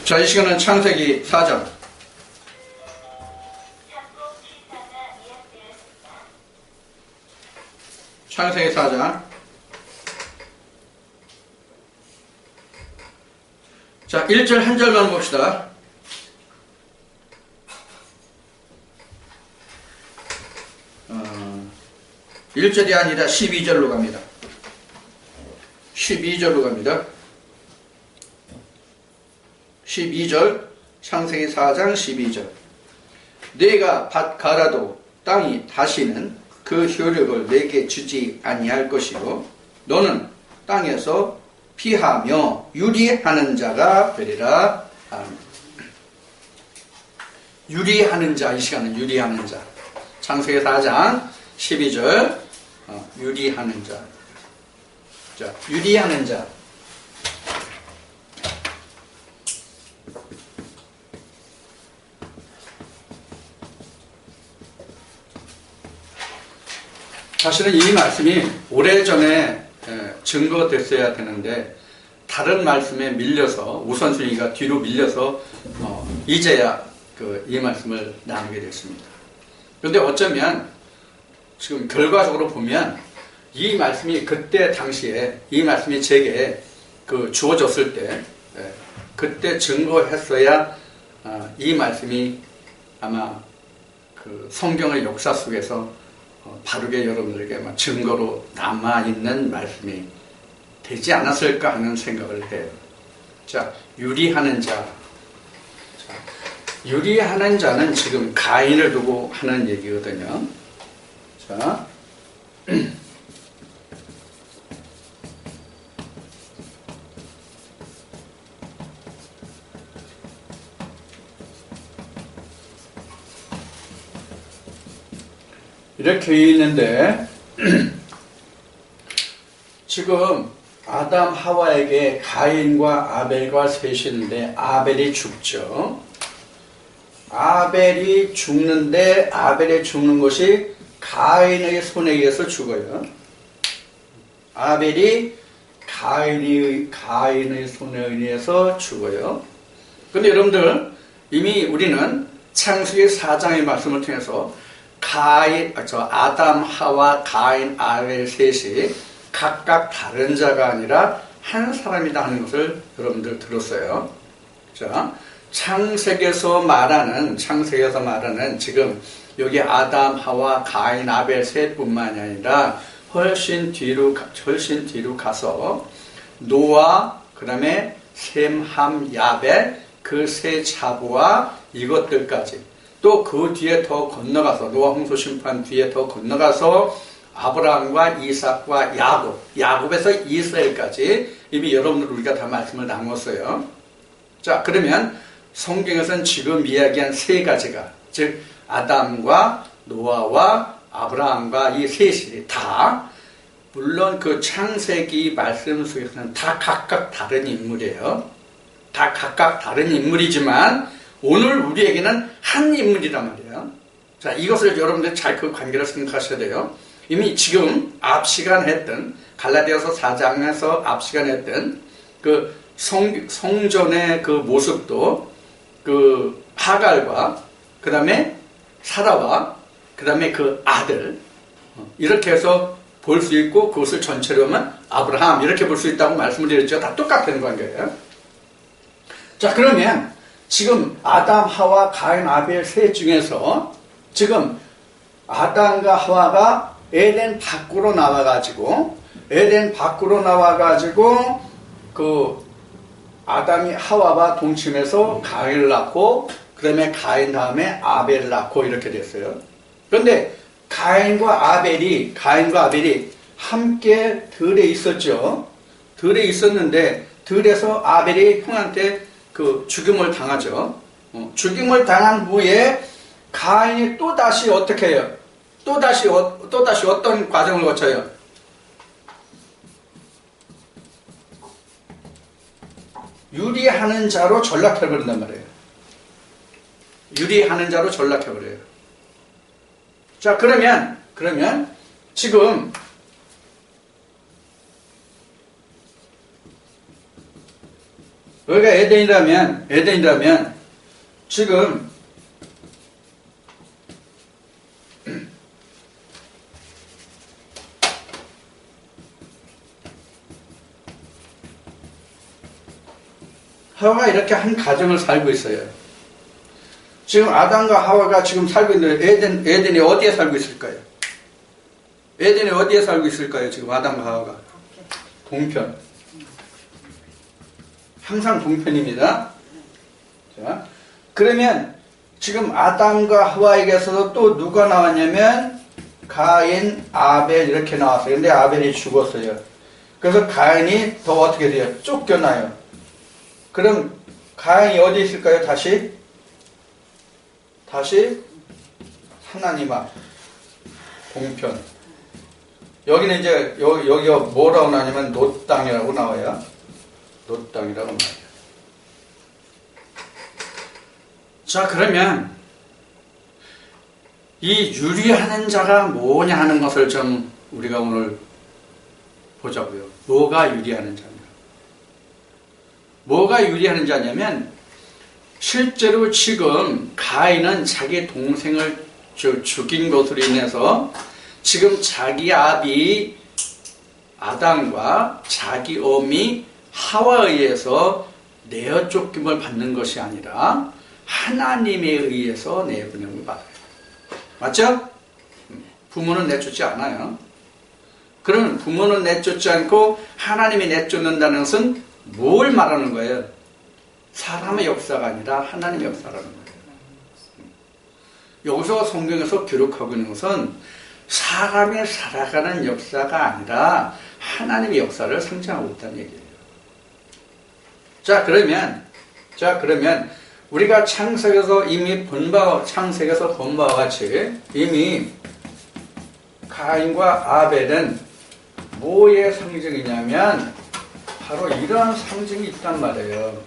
자, 이 시간은 창세기 4장. 창세기 4장. 자, 1절 한 절만 봅시다. 1절이 아니라 12절로 갑니다. 12절로 갑니다. 12절, 창세기 4장 12절. 내가 밭 갈아도 땅이 다시는 그 효력을 내게 주지 아니할 것이요 너는 땅에서 피하며 유리하는 자가 되리라. 유리하는 자, 이 시간은 유리하는 자. 창세기 4장 12절, 유리하는 자. 자, 유리하는 자. 사실은 이 말씀이 오래전에 증거됐어야 되는데 다른 말씀에 밀려서 우선순위가 뒤로 밀려서 이제야 이 말씀을 나누게 됐습니다. 그런데 어쩌면 지금 결과적으로 보면 이 말씀이 그때 당시에 이 말씀이 제게 주어졌을 때 그때 증거했어야 이 말씀이 아마 성경의 역사 속에서 바르게 여러분들에게 증거로 남아있는 말씀이 되지 않았을까 하는 생각을 해요. 자, 유리하는 자. 자, 유리하는 자는 지금 가인을 두고 하는 얘기거든요. 자, 이렇게 있는데 지금 아담 하와에게 가인과 아벨과 셋이 있는데 아벨이 죽죠. 아벨이 죽는데 아벨이 죽는 것이 가인의 손에 의해서 죽어요. 아벨이 가인의 손에 의해서 죽어요. 근데 여러분들 이미 우리는 창세기 4장의 말씀을 통해서 아담, 하와, 가인, 아벨 셋이 각각 다른 자가 아니라 한 사람이다 하는 것을 여러분들 들었어요. 자, 창세기에서 말하는 지금 여기 아담, 하와, 가인, 아벨 셋뿐만이 아니라 훨씬 뒤로 가서 노아, 그 다음에 셈, 함, 야벨 그 세 자부와 이것들까지 또 그 뒤에 더 건너가서 노아 홍수 심판 뒤에 더 건너가서 아브라함과 이삭과 야곱에서 이스라엘까지 이미 여러분들 우리가 다 말씀을 나눴어요. 자, 그러면 성경에서는 지금 이야기한 세 가지가 즉 아담과 노아와 아브라함과 이 셋이 다 물론 그 창세기 말씀 속에서는 다 각각 다른 인물이에요. 다 각각 다른 인물이지만 오늘 우리에게는 한 인물이란 말이에요. 자, 이것을 여러분들 잘 그 관계를 생각하셔야 돼요. 이미 지금 앞 시간 했던 갈라디아서 4장에서 앞 시간 했던 그 성전의 그 모습도 그 하갈과 그 다음에 사라와 그 다음에 그 아들 이렇게 해서 볼 수 있고 그것을 전체로 하면 아브라함 이렇게 볼 수 있다고 말씀을 드렸죠. 다 똑같은 관계예요. 자, 그러면 지금 아담, 하와, 가인, 아벨 셋 중에서 지금 아담과 하와가 에덴 밖으로 나와가지고 그 아담이 하와와 동침해서 가인을 낳고 그 다음에 가인 다음에 아벨을 낳고 이렇게 됐어요. 그런데 가인과 아벨이 함께 들에 있었죠. 들에 있었는데 들에서 아벨이 형한테 죽임을 당하죠. 죽임을 당한 후에 가인이 또 다시 어떻게 해요? 또 다시 어떤 과정을 거쳐요? 유리하는 자로 전락해버린단 말이에요. 유리하는 자로 전락해버려요. 자, 그러면 지금 여기가 에덴이라면 지금 하와가 이렇게 한 가정을 살고 있어요. 지금 아담과 하와가 지금 살고 있는 에덴이 어디에 살고 있을까요? 에덴이 어디에 살고 있을까요? 지금 아담과 하와가 동편. 항상 동편입니다. 자, 그러면 지금 아담과 하와에게서 또 누가 나왔냐면 가인, 아벨 이렇게 나왔어요. 근데 아벨이 죽었어요. 그래서 가인이 더 어떻게 돼요? 쫓겨나요. 그럼 가인이 어디 있을까요? 다시 하나님 앞 동편. 여기는 이제 여기가 뭐라고 나냐면 놋 땅이라고 나와요. 놋 땅이라고 나와요. 자, 그러면 이 유리하는 자가 뭐냐 하는 것을 좀 우리가 오늘 보자고요. 뭐가 유리하는 자냐? 뭐가 유리하는 자냐면 실제로 지금 가인은 자기 동생을 죽인 것으로 인해서 지금 자기 아비 아담과 자기 어미 하와에 의해서 내어 쫓김을 받는 것이 아니라 하나님에 의해서 내보냄을 받아요. 맞죠? 부모는 내쫓지 않아요. 그러면 부모는 내쫓지 않고 하나님이 내쫓는다는 것은 뭘 말하는 거예요? 사람의 역사가 아니라 하나님의 역사라는 거예요. 여기서 성경에서 기록하고 있는 것은 사람이 살아가는 역사가 아니라 하나님의 역사를 상징하고 있다는 얘기예요. 자, 그러면 우리가 창세기에서 이미 창세기에서 본 바와 같이 이미 가인과 아벨은 뭐의 상징이냐면 바로 이러한 상징이 있단 말이에요.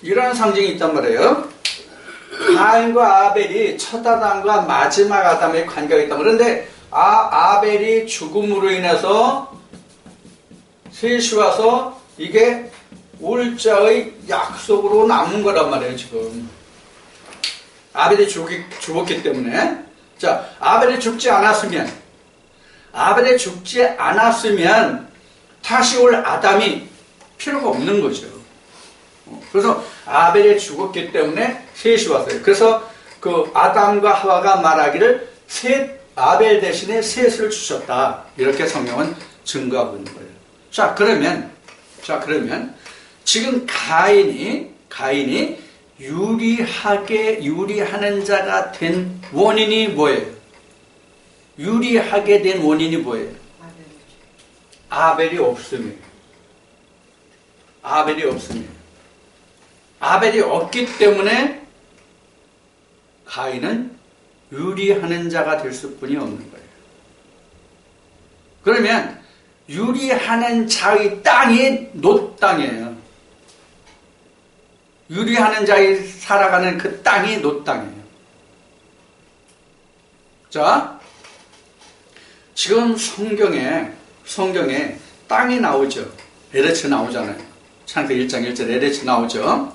이러한 상징이 있단 말이에요. 가인과 아벨이 첫 아담과 마지막 아담의 관계가 있다. 그런데 아벨이 죽음으로 인해서 셋이 와서 이게 올자의 약속으로 남은 거란 말이에요. 지금 아벨이 죽었기 때문에. 자, 아벨이 죽지 않았으면 다시 올 아담이 필요가 없는 거죠. 그래서 아벨이 죽었기 때문에 셋이 왔어요. 그래서 그 아담과 하와가 말하기를 아벨 대신에 셋을 주셨다. 이렇게 성경은 증거하고 있는 거예요. 자, 그러면 지금 가인이 유리하는 자가 된 원인이 뭐예요? 유리하게 된 원인이 뭐예요? 아벨이 없음이에요. 아벨이 없기 때문에 가인은 유리하는 자가 될 수뿐이 없는 거예요. 그러면 유리하는 자의 땅이 놋 땅이에요. 유리하는 자의 살아가는 그 땅이 놋 땅이에요. 자, 지금 성경에 땅이 나오죠. 에레츠 나오잖아요. 창세기 1장 1절 에레츠 나오죠.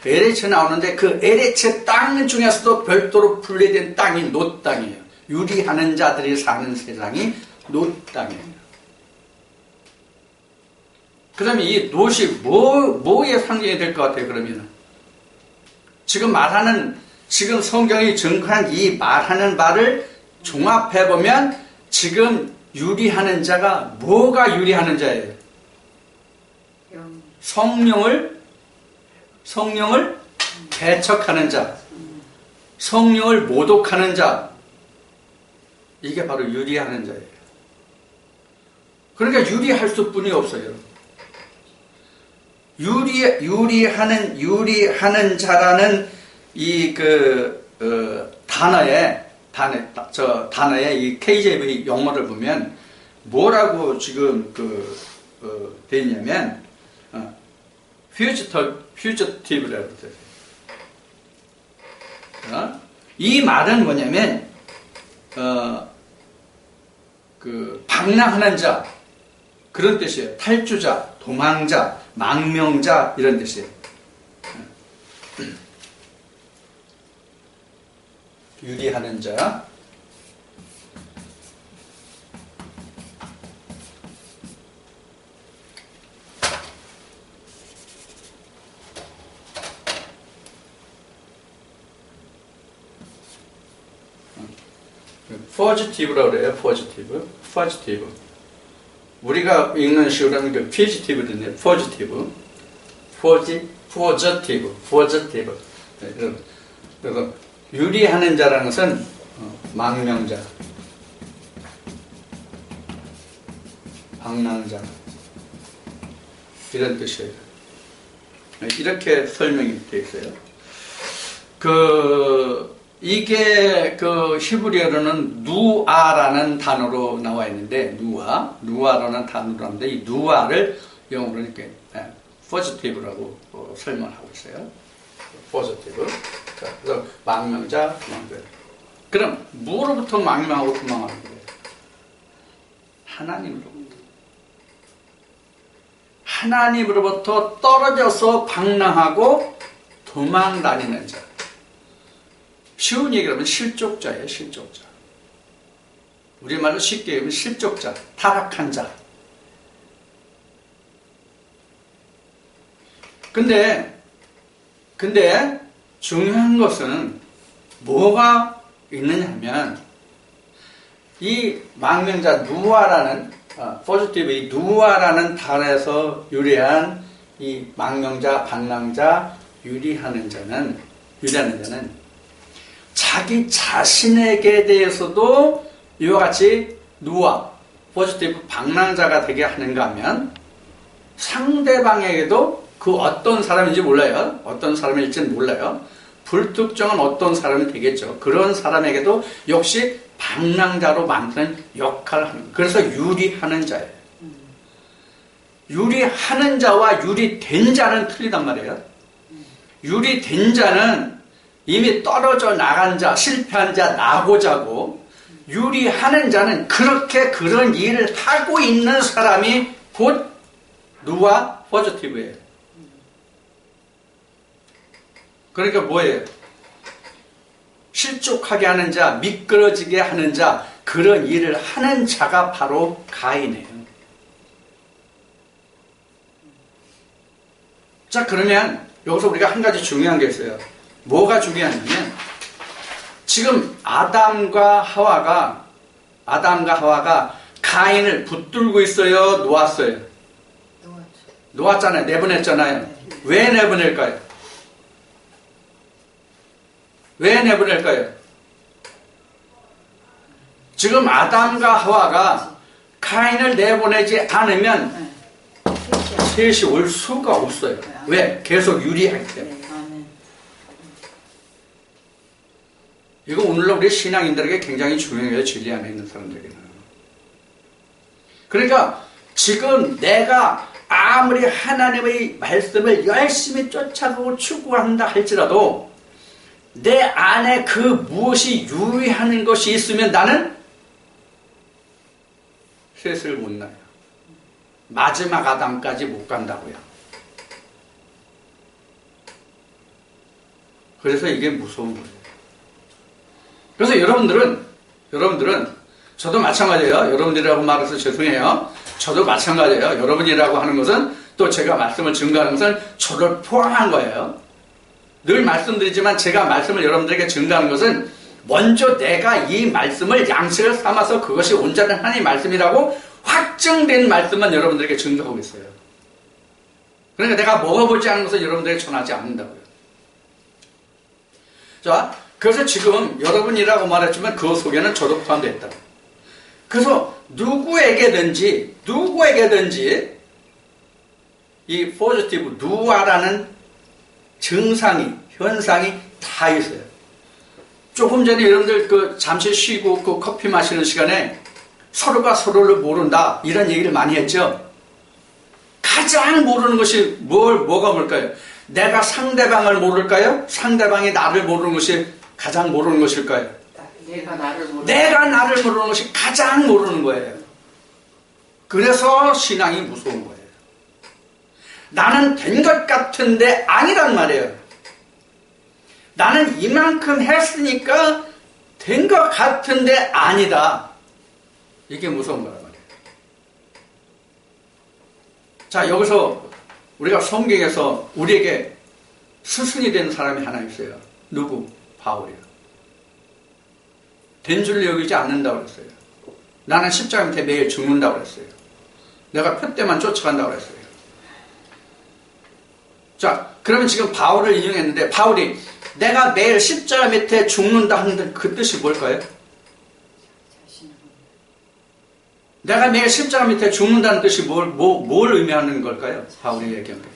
에레츠 나오는데 그 에레츠 땅 중에서도 별도로 분리된 땅이 놋 땅이에요. 유리하는 자들이 사는 세상이 놋 땅이에요. 그러면 이 놋이 뭐의 상징이 될 것 같아요? 그러면 지금 성경이 증거한 이 말하는 바를 종합해보면 지금 유리하는 자가 뭐가 유리하는 자예요? 성령을 배척하는 자, 성령을 모독하는 자, 이게 바로 유리하는 자예요. 그러니까 유리할 수뿐이 없어요. 유리하는 자라는 이 단어에 이 KJV 영어를 보면 뭐라고 지금 돼 있냐면 퓨지티브라고 돼 있어요. 이 말은 뭐냐면 방랑하는 자, 그런 뜻이에요. 탈주자, 도망자, 망명자 이런 뜻이에요. 유리하는 자. 포지티브라고 그래요. 포지티브. 우리가 읽는 식으로는 그 피지티브인데 포지티브. 그래서 유리하는 자라는 것은 망명자, 방랑자 이런 뜻이에요. 이렇게 설명이 되어 있어요. 이게 히브리어로는 누아라는 단어로 나와 있는데, 누아라는 단어로 나오는데, 이 누아를 영어로 이렇게 positive라고 설명하고 있어요. positive. 그래서 망명자, 도망자. 그럼 뭐로부터 망명하고 도망하는 거예요? 하나님으로부터 떨어져서 방랑하고 도망 다니는 자. 쉬운 얘기로 하면 실족자예요. 실족자. 우리말로 쉽게 얘기하면 실족자, 타락한 자. 근데 중요한 것은 뭐가 있느냐 하면 이 망명자 누아라는 포지티브 이 누아라는 단어에서 유래한 이 망명자, 방랑자, 유리하는 자는 자기 자신에게 대해서도 이와 같이 누아, 포지티브 방랑자가 되게 하는가 하면 상대방에게도 그 어떤 사람인지 몰라요. 어떤 사람일지는 몰라요. 불특정한 어떤 사람이 되겠죠. 그런 사람에게도 역시 방랑자로 만드는 역할을 하는 거예요. 그래서 유리하는 자예요. 유리하는 자와 유리된 자는 틀리단 말이에요. 유리된 자는 이미 떨어져 나간 자, 실패한 자, 나고자고, 유리하는 자는 그렇게 그런 일을 하고 있는 사람이 곧 누아 포지티브예요. 그러니까 뭐예요? 실족하게 하는 자, 미끄러지게 하는 자, 그런 일을 하는 자가 바로 가인이에요. 자, 그러면 여기서 우리가 한 가지 중요한 게 있어요. 뭐가 중요하냐면 지금 아담과 하와가 가인을 붙들고 있어요? 놓았어요? 놓았잖아요. 내보냈잖아요. 왜 내보낼까요? 왜 내보낼까요? 지금 아담과 하와가 가인을 내보내지 않으면 셋이 올 수가 없어요. 왜? 계속 유리하기 때문에. 이거 오늘날 우리 신앙인들에게 굉장히 중요해요. 진리 안에 있는 사람들에게는. 그러니까 지금 내가 아무리 하나님의 말씀을 열심히 쫓아가고 추구한다 할지라도 내 안에 그 무엇이 유리하는 것이 있으면 나는 셋을 못 나요. 마지막 아담까지 못 간다고요. 그래서 이게 무서운 거예요. 그래서 여러분들은 저도 마찬가지예요. 여러분들이라고 말해서 죄송해요. 저도 마찬가지예요. 여러분이라고 하는 것은 또 제가 말씀을 증거하는 것은 저를 포함한 거예요. 늘 말씀드리지만 제가 말씀을 여러분들에게 증거하는 것은 먼저 내가 이 말씀을 양식을 삼아서 그것이 온전한 하나님의 말씀이라고 확증된 말씀만 여러분들에게 증거하고 있어요. 그러니까 내가 먹어보지 않은 것을 여러분들에게 전하지 않는다고요. 자, 그래서 지금 여러분이라고 말했지만 그 속에는 저도 포함되어 있다. 그래서 누구에게든지 이 포지티브 누아라는 현상이 다 있어요. 조금 전에 여러분들 잠시 쉬고 커피 마시는 시간에 서로가 서로를 모른다 이런 얘기를 많이 했죠. 가장 모르는 것이 뭐가 뭘까요? 내가 상대방을 모를까요? 상대방이 나를 모르는 것이 가장 모르는 것일까요? 내가 나를 모르는 것이 가장 모르는 거예요. 그래서 신앙이 무서운 거예요. 나는 된 것 같은데 아니란 말이에요. 나는 이만큼 했으니까 된 것 같은데 아니다. 이게 무서운 거란 말이에요. 자, 여기서 우리가 성경에서 우리에게 스승이 된 사람이 하나 있어요. 누구? 바울이요. 된 줄 여기지 않는다고 그랬어요. 나는 십자가 밑에 매일 죽는다고 그랬어요. 내가 표대만 쫓아간다고 그랬어요. 자, 그러면 지금 바울을 인용했는데 바울이 내가 매일 십자가 밑에 죽는다 하는데 그 뜻이 뭘까요? 내가 매일 십자가 밑에 죽는다는 뜻이 뭘 의미하는 걸까요? 바울이 얘기한 게.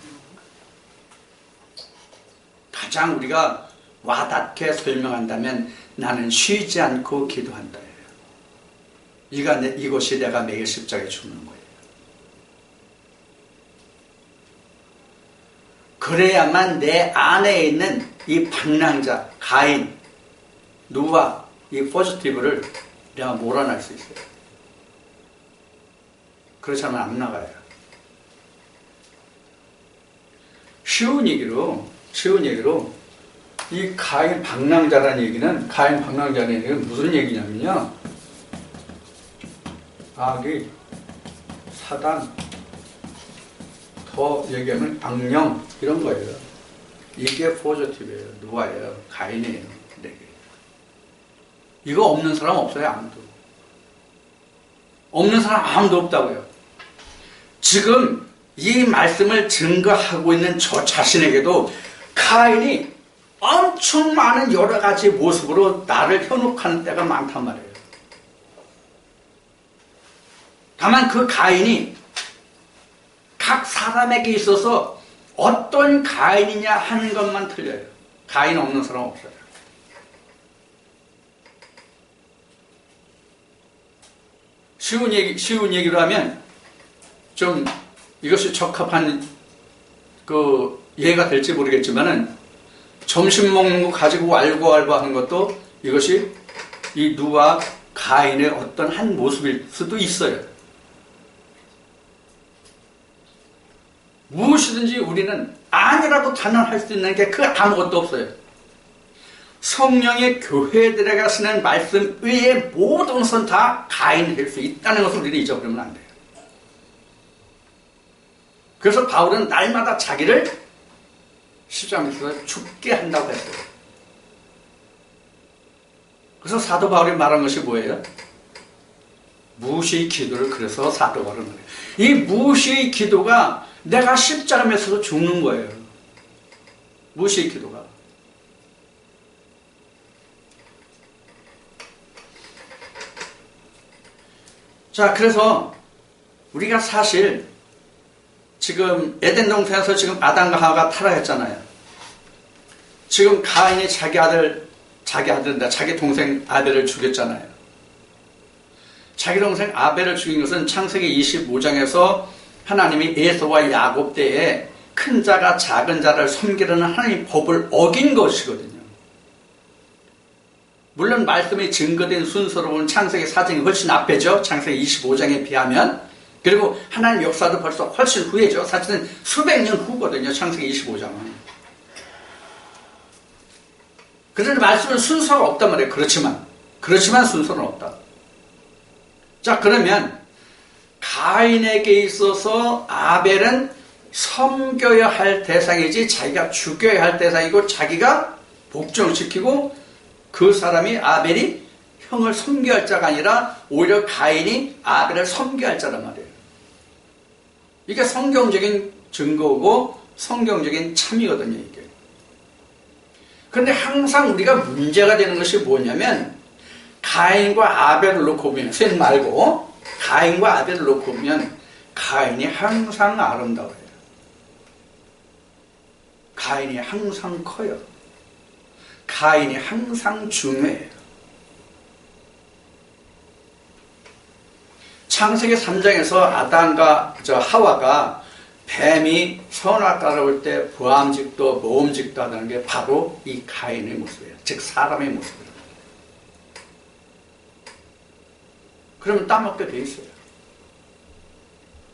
가장 우리가 와닿게 설명한다면 나는 쉬지 않고 기도한다. 이것이 내가 매일 십자가에 죽는 거예요. 그래야만 내 안에 있는 이 방랑자, 가인, 누와 이 포지티브를 내가 몰아낼 수 있어요. 그렇지 않으면 안 나가요. 쉬운 얘기로 이 가인 방랑자라는 얘기는 무슨 얘기냐면요. 악이 사단, 더 얘기하면 악령 이런 거예요. 이게 포지티브예요. 누가예요? 가인이에요. 네. 이거 없는 사람 없어요. 아무도. 없는 사람 아무도 없다고요. 지금 이 말씀을 증거하고 있는 저 자신에게도 가인이 엄청 많은 여러 가지 모습으로 나를 현혹하는 때가 많단 말이에요. 다만 그 가인이 각 사람에게 있어서 어떤 가인이냐 하는 것만 틀려요. 가인 없는 사람 없어요. 쉬운 얘기로 하면 좀 이것이 적합한 그 예가 될지 모르겠지만은 점심 먹는 거 가지고 알고 하는 것도 이것이 이 누와 가인의 어떤 한 모습일 수도 있어요. 무엇이든지 우리는 아니라고 단언할 수 있는 게 그 아무것도 없어요. 성령의 교회들에게 쓰는 말씀 외에 모든 것은 다 가인이 될 수 있다는 것을 우리는 잊어버리면 안 돼요. 그래서 바울은 날마다 자기를 십자가 밑에서 죽게 한다고 했어요. 그래서 사도 바울이 말한 것이 뭐예요? 무시의 기도를 그래서 사도 바울은 말해요. 이 무시의 기도가 내가 십자가 밑에서 죽는 거예요. 무시의 기도가. 자, 그래서 우리가 사실 지금 에덴 동산에서 지금 아담과 하와가 타락했잖아요. 지금 가인이 자기 동생 아벨을 죽였잖아요. 자기 동생 아벨을 죽인 것은 창세기 25장에서 하나님이 에서와 야곱 때에 큰 자가 작은 자를 섬기라는 하나님의 법을 어긴 것이거든요. 물론 말씀이 증거된 순서로 보면 창세기 4장이 훨씬 앞에죠. 창세기 25장에 비하면. 그리고 하나님 역사도 벌써 훨씬 후에죠. 사실은 수백 년 후거든요. 창세기 25장은. 그런데 말씀은 순서가 없단 말이에요. 그렇지만 순서는 없다. 자, 그러면 가인에게 있어서 아벨은 섬겨야 할 대상이지 자기가 죽여야 할 대상이고 자기가 복종시키고 그 사람이 아벨이 형을 섬겨야 할 자가 아니라 오히려 가인이 아벨을 섬겨야 할 자란 말이에요. 이게 성경적인 증거고 성경적인 참이거든요. 이게. 그런데 항상 우리가 문제가 되는 것이 뭐냐면 가인과 아벨을 놓고 보면 셋 말고 가인과 아벨을 놓고 보면 가인이 항상 아름다워요. 가인이 항상 커요. 가인이 항상 중요해요. 창세기 3장에서 아담과 하와가 뱀이 선악 따라올 때 부함직도 모험직도 하다는 게 바로 이 가인의 모습이에요. 즉 사람의 모습이에요. 그러면 따먹게 돼 있어요.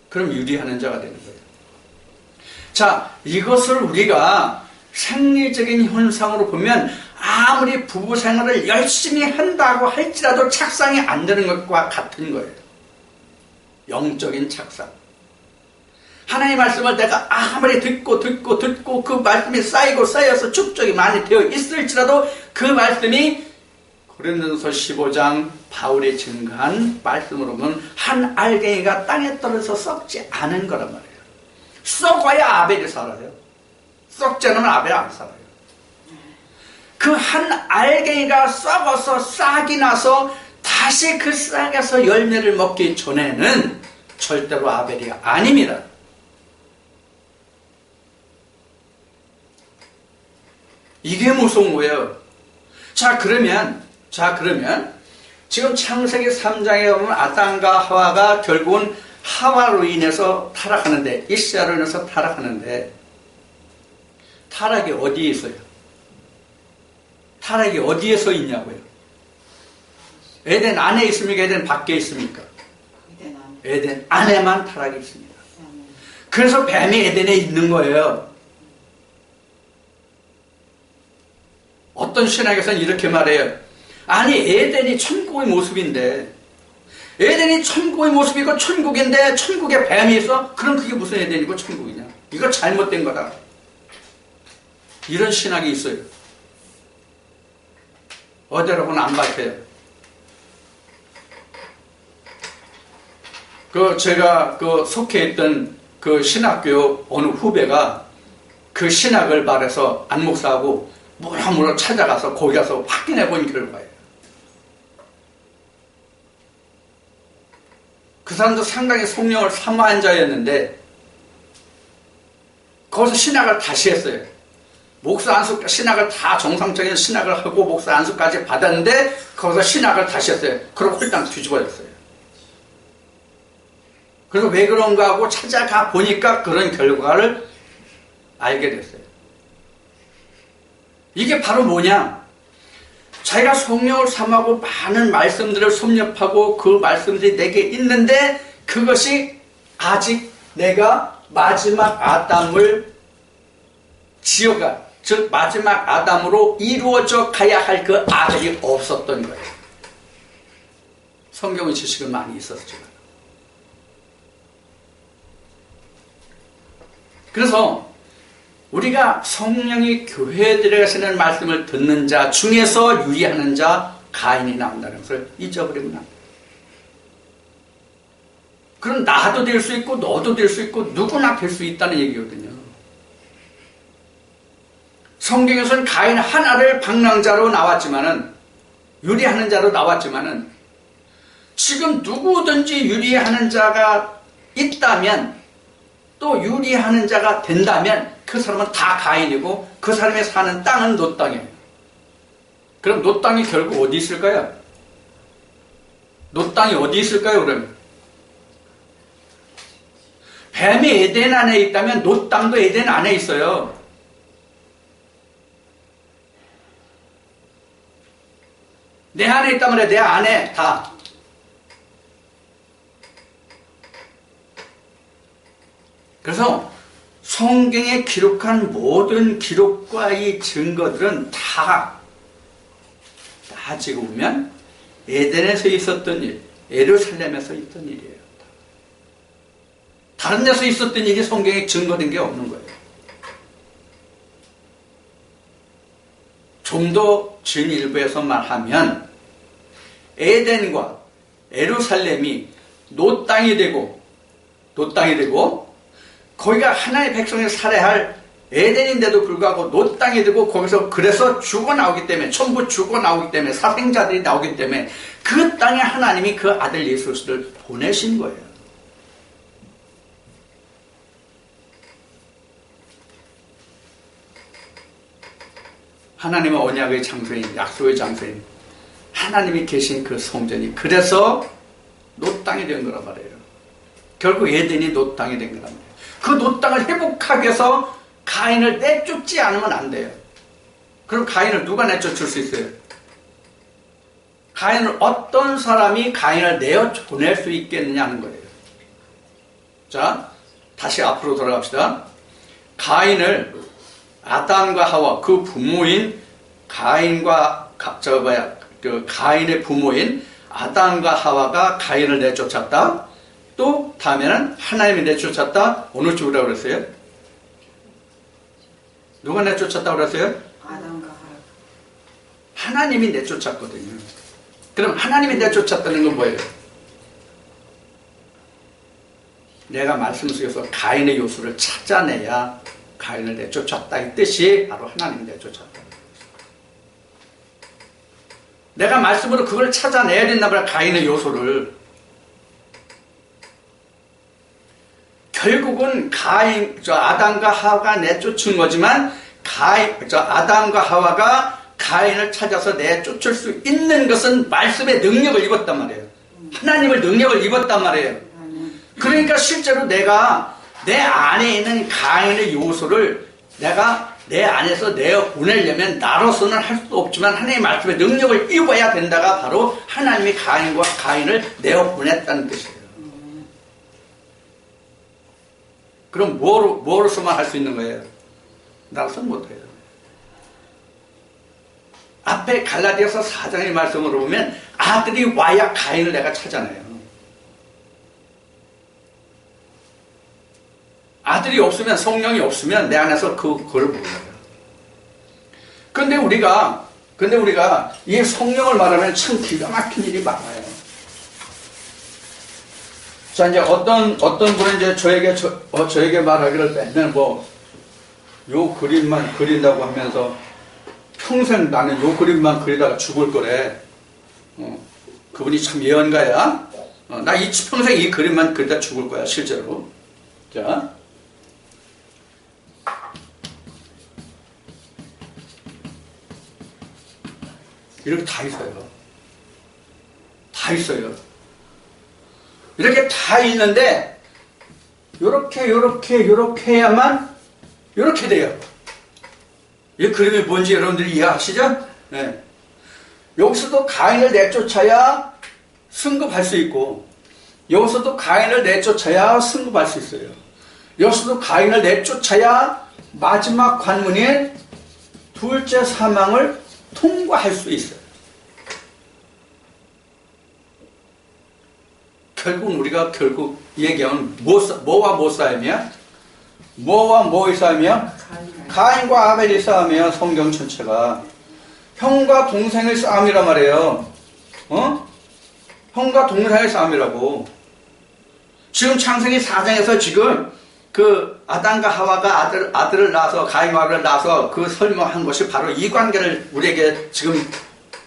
그럼 유리하는 자가 되는 거예요. 자, 이것을 우리가 생리적인 현상으로 보면 아무리 부부 생활을 열심히 한다고 할지라도 착상이 안 되는 것과 같은 거예요. 영적인 착상. 하나님의 말씀을 내가 아무리 듣고 그 말씀이 쌓여서 축적이 많이 되어 있을지라도 그 말씀이 고린도전서 15장 바울이 증거한 말씀으로 보면 한 알갱이가 땅에 떨어져 썩지 않은 거란 말이에요. 썩어야 아벨이 살아요. 썩지 않으면 아벨이 안 살아요. 그 한 알갱이가 썩어서 싹이 나서 다시 그 싹에서 열매를 먹기 전에는 절대로 아벨이 아닙니다. 이게 무서운 거예요. 자, 그러면 지금 창세기 3장에 보면 아담과 하와가 결국은 하와로 인해서 타락하는데, 이시아로 인해서 타락하는데, 타락이 어디에 있어요? 타락이 어디에서 있냐고요? 에덴 안에 있습니까? 에덴 밖에 있습니까? 에덴 안에만 타락이 있습니다. 그래서 뱀이 에덴에 있는 거예요. 어떤 신학에서는 이렇게 말해요. 아니, 에덴이 천국의 모습인데, 에덴이 천국의 모습이고 천국인데 천국에 뱀이 있어? 그럼 그게 무슨 에덴이고 천국이냐? 이거 잘못된 거다. 이런 신학이 있어요. 어디라고는 안 밝혀요. 제가 속해 있던 그 신학교 어느 후배가 그 신학을 말해서 안 목사하고 뭐라 찾아가서 거기 가서 확인해 본 결과예요. 그 사람도 상당히 성령을 사모한 자였는데 거기서 신학을 다시 했어요. 목사 안수 신학을 다 정상적인 신학을 하고 목사 안수까지 받았는데 거기서 신학을 다시 했어요. 그럼 홀딱 뒤집어졌어요. 그래서 왜 그런가 하고 찾아가 보니까 그런 결과를 알게 됐어요. 이게 바로 뭐냐? 자기가 성령을 삼하고 많은 말씀들을 섭렵하고 그 말씀들이 내게 있는데 그것이 아직 내가 마지막 아담을 지어가, 즉 마지막 아담으로 이루어져 가야 할 그 아들이 없었던 거예요. 성경의 지식은 많이 있었지만. 그래서 우리가 성령이 교회들에 가시는 말씀을 듣는 자 중에서 유리하는 자 가인이 나온다는 것을 잊어버리면 안 돼요. 그럼 나도 될 수 있고 너도 될 수 있고 누구나 될 수 있다는 얘기거든요. 성경에서는 가인 하나를 방랑자로 나왔지만은, 유리하는 자로 나왔지만은, 지금 누구든지 유리하는 자가 있다면, 또 유리하는 자가 된다면 그 사람은 다 가인이고 그 사람이 사는 땅은 노 땅이에요. 그럼 노 땅이 결국 어디 있을까요? 노 땅이 어디 있을까요? 그러면 뱀이 에덴 안에 있다면 노 땅도 에덴 안에 있어요. 내 안에 있단 말이야. 내 안에 다. 그래서 성경에 기록한 모든 기록과 이 증거들은 다 따지고 보면 에덴에서 있었던 일, 예루살렘에서 있던 일이에요. 다른 데서 있었던 일이 성경에 증거된 게 없는 거예요. 좀 더 진일부에서 말하면 에덴과 예루살렘이 노 땅이 되고 거기가 하나님의 백성이 살아야 할 에덴인데도 불구하고 노 땅이 되고 거기서 그래서 죽어나오기 때문에, 전부 죽어나오기 때문에, 사생자들이 나오기 때문에 그 땅에 하나님이 그 아들 예수 그리스도를 보내신 거예요. 하나님의 언약의 장소인, 약속의 장소인 하나님이 계신 그 성전이 그래서 노 땅이 된 거란 말이에요. 결국 에덴이 노 땅이 된 거란 말이에요. 그 노 땅을 회복하기 위해서 가인을 내쫓지 않으면 안 돼요. 그럼 가인을 누가 내쫓을 수 있어요? 가인을 어떤 사람이 가인을 내어 보낼 수 있겠느냐는 거예요. 자, 다시 앞으로 돌아갑시다. 가인을 아담과 하와 그 부모인 가인과 그 가인의 부모인 아담과 하와가 가인을 내쫓았다. 또 다음에는 하나님이 내쫓았다. 어느 쪽이라고 그랬어요? 누가 내쫓았다고 그랬어요? 아담과 하와. 하나님이 내쫓았거든요. 그럼 하나님이 내쫓았다는 건 뭐예요? 내가 말씀 속에서 가인의 요소를 찾아내야 가인을 내쫓았다 이 뜻이 바로 하나님이 내쫓았다. 내가 말씀으로 그걸 찾아내야 된다 말이야. 가인의 요소를. 결국은 아담과 하와가 내쫓은 거지만 아담과 하와가 가인을 찾아서 내쫓을 수 있는 것은 말씀의 능력을 입었단 말이에요. 하나님의 능력을 입었단 말이에요. 그러니까 실제로 내가 내 안에 있는 가인의 요소를 내가 내 안에서 내어보내려면 나로서는 할 수 없지만 하나님의 말씀의 능력을 입어야 된다가 바로 하나님이 가인을 내어보냈다는 뜻이에요. 그럼 뭐로서만 할 수 있는 거예요? 나로서는 못해요. 앞에 갈라디아서 4장의 말씀으로 보면 아들이 와야 가인을 내가 찾아내요. 아들이 없으면, 성령이 없으면 내 안에서 그걸 몰라요. 근데 우리가 이 성령을 말하면 참 기가 막힌 일이 많아요. 자, 이제 어떤 분은 이제 저에게 말하기를 맨날 요 그림만 그린다고 하면서 평생 나는 요 그림만 그리다가 죽을 거래. 그분이 참 예언가야. 나 평생 이 그림만 그리다 죽을 거야, 실제로. 자. 이렇게 다 있어요. 다 있어요. 이렇게 다 있는데, 요렇게 해야만, 요렇게 돼요. 이 그림이 뭔지 여러분들이 이해하시죠? 네. 여기서도 가인을 내쫓아야 승급할 수 있고, 여기서도 가인을 내쫓아야 승급할 수 있어요. 여기서도 가인을 내쫓아야 마지막 관문인 둘째 사망을 통과할 수 있어요. 우리가 얘기하면 뭐와 뭐 싸움이야? 뭐와 뭐의 싸움이야? 가인과 아벨의 싸움이야. 성경 전체가 형과 동생의 싸움이란 말이에요. 형과 동생의 싸움이라고. 지금 창세기 4장에서 지금 그 아담과 하와가 아들을 낳아서 가인과 아벨을 낳아서 그 설명한 것이 바로 이 관계를 우리에게 지금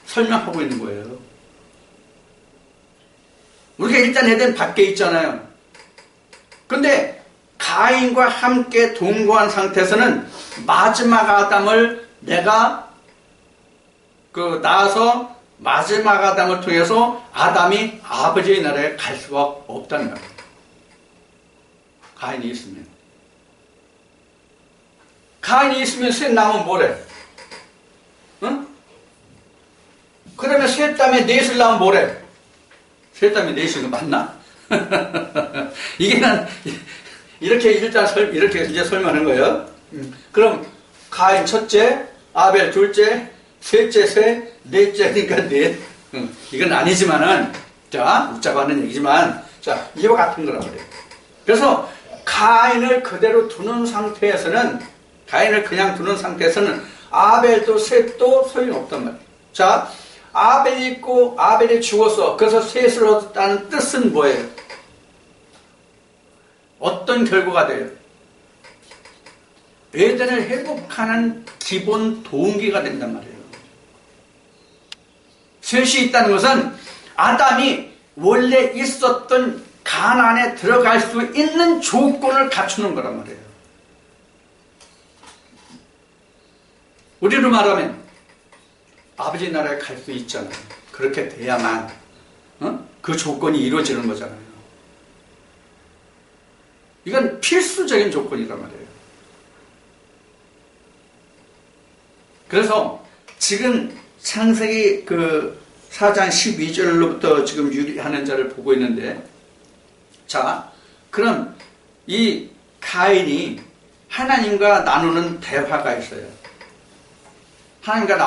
설명하고 있는 거예요. 우리가 일단 에덴 밖에 있잖아요. 근데 가인과 함께 동거한 상태에서는 마지막 아담을 내가 낳아서 마지막 아담을 통해서 아담이 아버지의 나라에 갈 수가 없다는 거예요. 가인이 있으면. 가인이 있으면 셋 남은 뭐래? 응? 그러면 셋 다음에 넷을 낳으면 뭐래? 셋 다음에 넷이 맞나? 이게 난 이렇게 일단 이렇게 이제 설명하는 거예요. 그럼 가인 첫째, 아벨 둘째, 셋째 셋, 넷째니까 넷. 이건 아니지만은 자 웃자고 하는 얘기지만 자 이와 같은 거란 말이에요. 그래서 가인을 그대로 두는 상태에서는 가인을 그냥 두는 상태에서는 아벨도 셋도 소용없단 말이에요. 자 아벨이 있고 아벨이 죽었어. 그래서 셋을 얻었다는 뜻은 뭐예요? 어떤 결과가 돼요? 에덴을 회복하는 기본 동기가 된단 말이에요. 셋이 있다는 것은 아담이 원래 있었던 가나안에 들어갈 수 있는 조건을 갖추는 거란 말이에요. 우리로 말하면 아버지 나라에 갈 수 있잖아요. 그렇게 돼야만 그 조건이 이루어지는 거잖아요. 이건 필수적인 조건이란 말이에요. 그래서 지금 창세기 4장 12절로부터 지금 유리하는 자를 보고 있는데 자 그럼 이 가인이 하나님과 나누는 대화가 있어요. 하나님과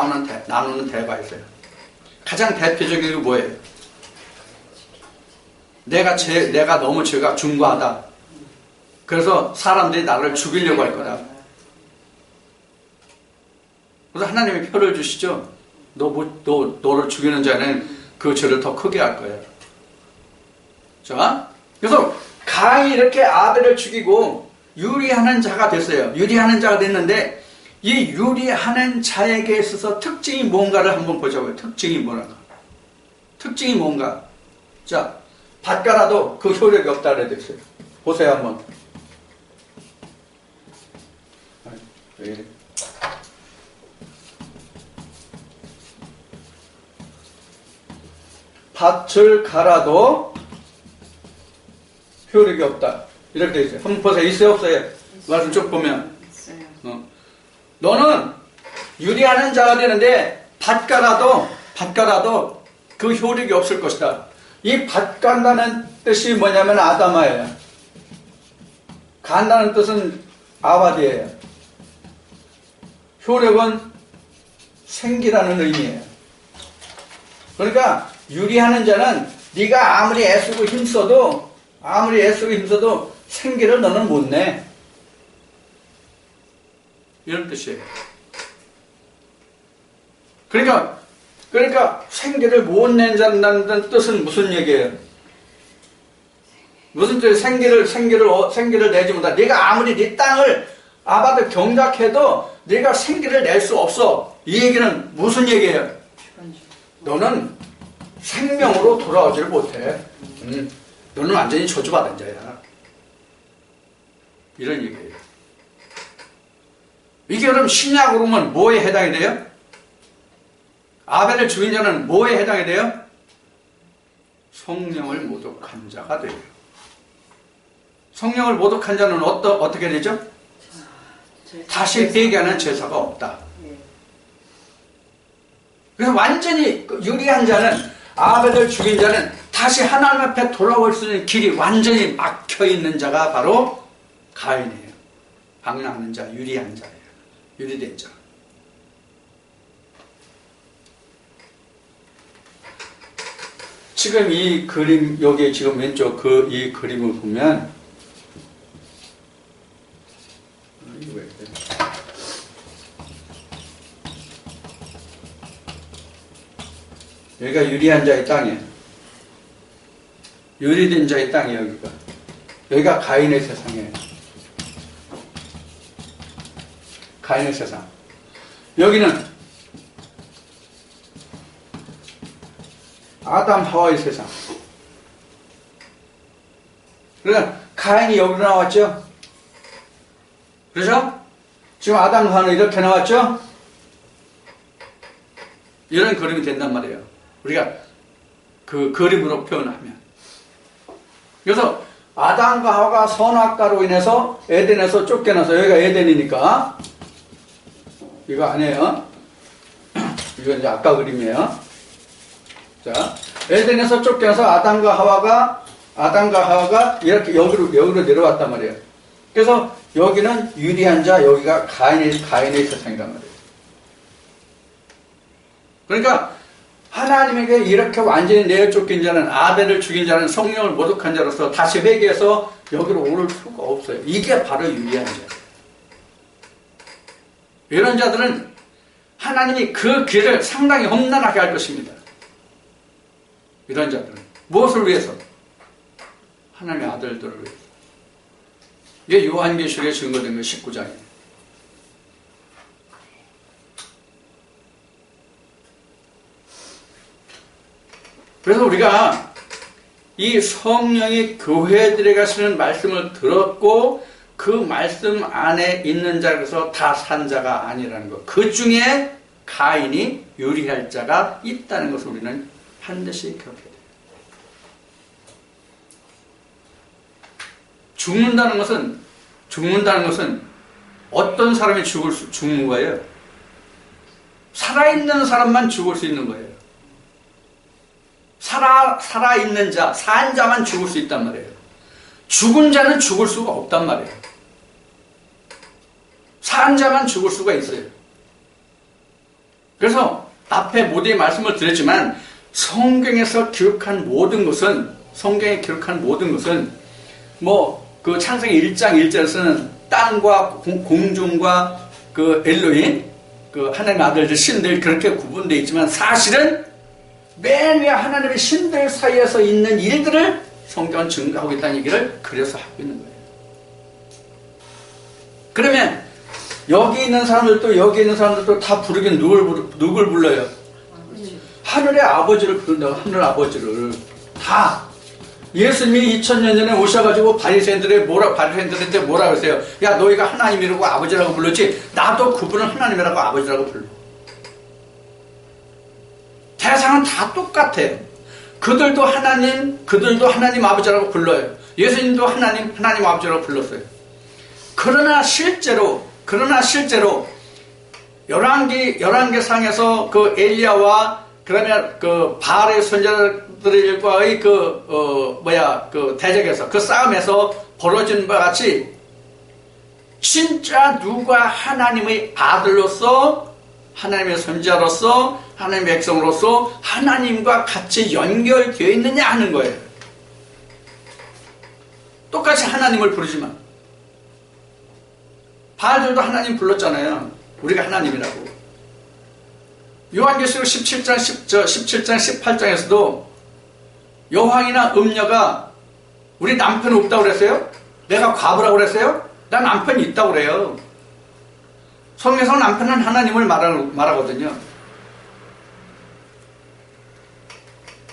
나누는 대화가 있어요. 가장 대표적인 게 뭐예요? 내가 너무 죄가 중과하다. 그래서 사람들이 나를 죽이려고 할 거다. 그래서 하나님이 표를 주시죠. 너를 죽이는 자는 그 죄를 더 크게 할 거예요. 자, 그래서 가인이 이렇게 아벨을 죽이고 유리하는 자가 됐어요. 유리하는 자가 됐는데 이 유리하는 자에게 있어서 특징이 뭔가를 한번 보자고요. 특징이 뭐랄까? 특징이 뭔가? 자, 밭가라도 그 효력이 없다 그랬어요. 보세요 한번. 왜 이래? 밭을 갈아도 효력이 없다. 이렇게 되어 있어요. 한번 보세요. 있어요 없어요? 말씀 쭉 보면 있어요. 너는 유리하는 자가 되는데 밭 갈아도 그 효력이 없을 것이다. 이 밭 간다는 뜻이 뭐냐면 아담아예요. 간다는 뜻은 아바디예요. 효력은 생기라는 의미예요. 그러니까 유리하는 자는 네가 아무리 애쓰고 힘써도 생기를 너는 못 내. 이런 뜻이에요. 그러니까 생기를 못 낸다는 뜻은 무슨 얘기예요? 무슨 뜻이에요? 생기를 내지 못한다. 네가 아무리 네 땅을 아바드 경작해도 네가 생기를 낼 수 없어. 이 얘기는 무슨 얘기예요? 너는 생명으로 돌아오질 못해. 너는 완전히 저주받은 자야. 이런 얘기예요. 이게 그럼 신약으로 보면 뭐에 해당이 돼요? 아벨을 죽인 자는 뭐에 해당이 돼요? 성령을 모독한 자가 돼요. 성령을 모독한 자는 어떻게 되죠? 다시 회개하는 제사가 없다. 그래서 완전히 유리한 자는, 아벨을 죽인 자는 다시 하나님 앞에 돌아올 수 있는 길이 완전히 막혀있는 자가 바로 가인이에요. 방랑하는 자, 유리한 자예요. 유리된 자. 지금 이 그림, 여기 지금 왼쪽 이 그림을 보면, 여기가 유리한 자의 땅이에요. 유리된 자의 땅이에요, 여기가 가인의 세상이에요. 가인의 세상. 여기는 아담 하와의 세상. 그러니까 가인이 여기로 나왔죠? 그렇죠? 지금 아담 하와는 이렇게 나왔죠? 이런 그림이 된단 말이에요. 우리가 그 그림으로 표현하면. 그래서 아담과 하와가 선악과로 인해서 에덴에서 쫓겨나서, 여기가 에덴이니까 이거 아니에요. 이건 이제 아까 그림이에요. 자, 에덴에서 쫓겨나서 아담과 하와가 이렇게 여기로 내려왔단 말이에요. 그래서 여기는 유리한 자, 여기가 가인의 세상이란 말이에요. 그러니까 하나님에게 이렇게 완전히 내어 쫓긴 자는, 아벨을 죽인 자는, 성령을 모독한 자로서 다시 회개해서 여기로 오를 수가 없어요. 이게 바로 유리한 자예요. 이런 자들은 하나님이 그 길을 상당히 험난하게 할 것입니다. 이런 자들은 무엇을 위해서? 하나님의 아들들을 위해서. 이게 요한계시록에 증거된 거 19장이에요. 그래서 우리가 이 성령이 교회들에 가시는 말씀을 들었고 그 말씀 안에 있는 자로서 다 산 자가 아니라는 것. 그 중에 가인이 유리할 자가 있다는 것을 우리는 반드시 기억해야 돼요. 죽는다는 것은 어떤 사람이 죽는 거예요? 살아있는 사람만 죽을 수 있는 거예요. 살아있는 자, 산 자만 죽을 수 있단 말이에요. 죽은 자는 죽을 수가 없단 말이에요. 산 자만 죽을 수가 있어요. 그래서 앞에 모두의 말씀을 드렸지만 성경에서 기록한 모든 것은 성경에 기록한 모든 것은 그 창세기 1장 1절에서는 땅과 공중과 그 엘로힘 그 하나님의 아들들 신들 그렇게 구분되어 있지만 사실은 맨 위에 하나님의 신들 사이에서 있는 일들을 성경은 증거하고 있다는 얘기를 그래서 하고 있는 거예요. 그러면 여기 있는 사람들도 다 부르긴 누굴 불러요? 하늘의 아버지를 부른다고. 하늘 아버지를 다. 예수님이 2000년 전에 오셔가지고 바리새인들한테 뭐라 그러세요? 야, 너희가 하나님이라고 아버지라고 불렀지? 나도 그분을 하나님이라고 아버지라고 불러. 대상은 다 똑같아요. 그들도 하나님 아버지라고 불러요. 예수님도 하나님 아버지라고 불렀어요. 그러나 실제로 열왕기상에서 그 엘리야와 그러면 그 바알의 선자들과의 그 대적에서 그 싸움에서 벌어진 바 같이 진짜 누가 하나님의 아들로서 하나님의 선자로서 하나님의 백성으로서 하나님과 같이 연결되어 있느냐 하는 거예요. 똑같이 하나님을 부르지만 바알들도 하나님 불렀잖아요. 우리가 하나님이라고. 요한계시록 17장 18장에서도 여왕이나 음녀가 우리 남편 없다고 그랬어요? 내가 과부라고 그랬어요? 나 남편이 있다고 그래요. 성경에서 남편은 하나님을 말하거든요.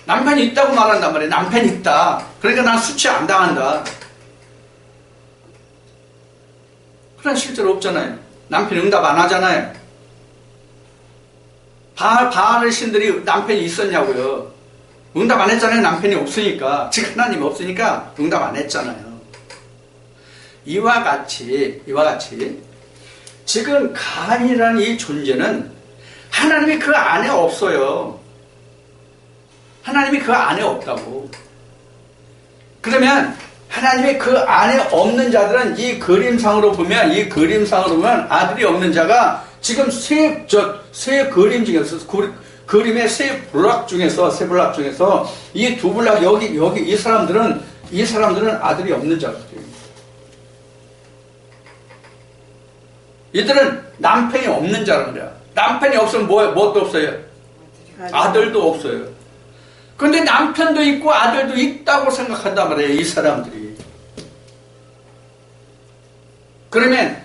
남편이 있다고 말한단 말이에요. 남편이 있다. 그러니까 난 수치 안 당한다. 그러나 실제로 없잖아요. 남편이 응답 안 하잖아요. 바알의 신들이 남편이 있었냐고요. 응답 안 했잖아요. 남편이 없으니까. 즉 하나님이 없으니까 응답 안 했잖아요. 이와 같이 지금 가인이라는 이 존재는 하나님이 그 안에 없어요. 하나님이 그 안에 없다고. 그러면 하나님이 그 안에 없는 자들은 이 그림상으로 보면 아들이 없는 자가 지금 세 그림 중에서 그림의 세 블락 중에서 이 두 블락 여기 이 사람들은 아들이 없는 자들이에요. 이들은 남편이 없는 자란 거야. 남편이 없으면 무엇도 없어요? 아들도 없어요. 그런데 남편도 있고 아들도 있다고 생각한단 말이에요. 이 사람들이. 그러면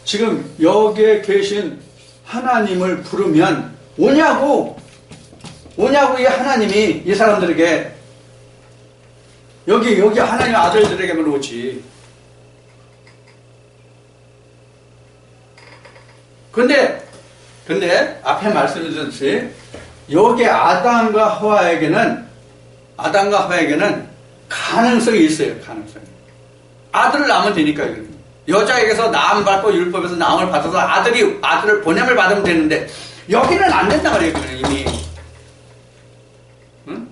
지금 여기에 계신 하나님을 부르면 오냐고 이 하나님이 이 사람들에게 여기 하나님 아들들에게만 오지. 근데 앞에 말씀드렸듯이 여기 아담과 하와에게는 가능성이 있어요. 가능성이. 아들을 낳으면 되니까 이거는. 여자에게서 나음 받고 율법에서 나음을 받아서 아들을 보냄을 받으면 되는데 여기는 안 된단 말이에요. 이미. 응?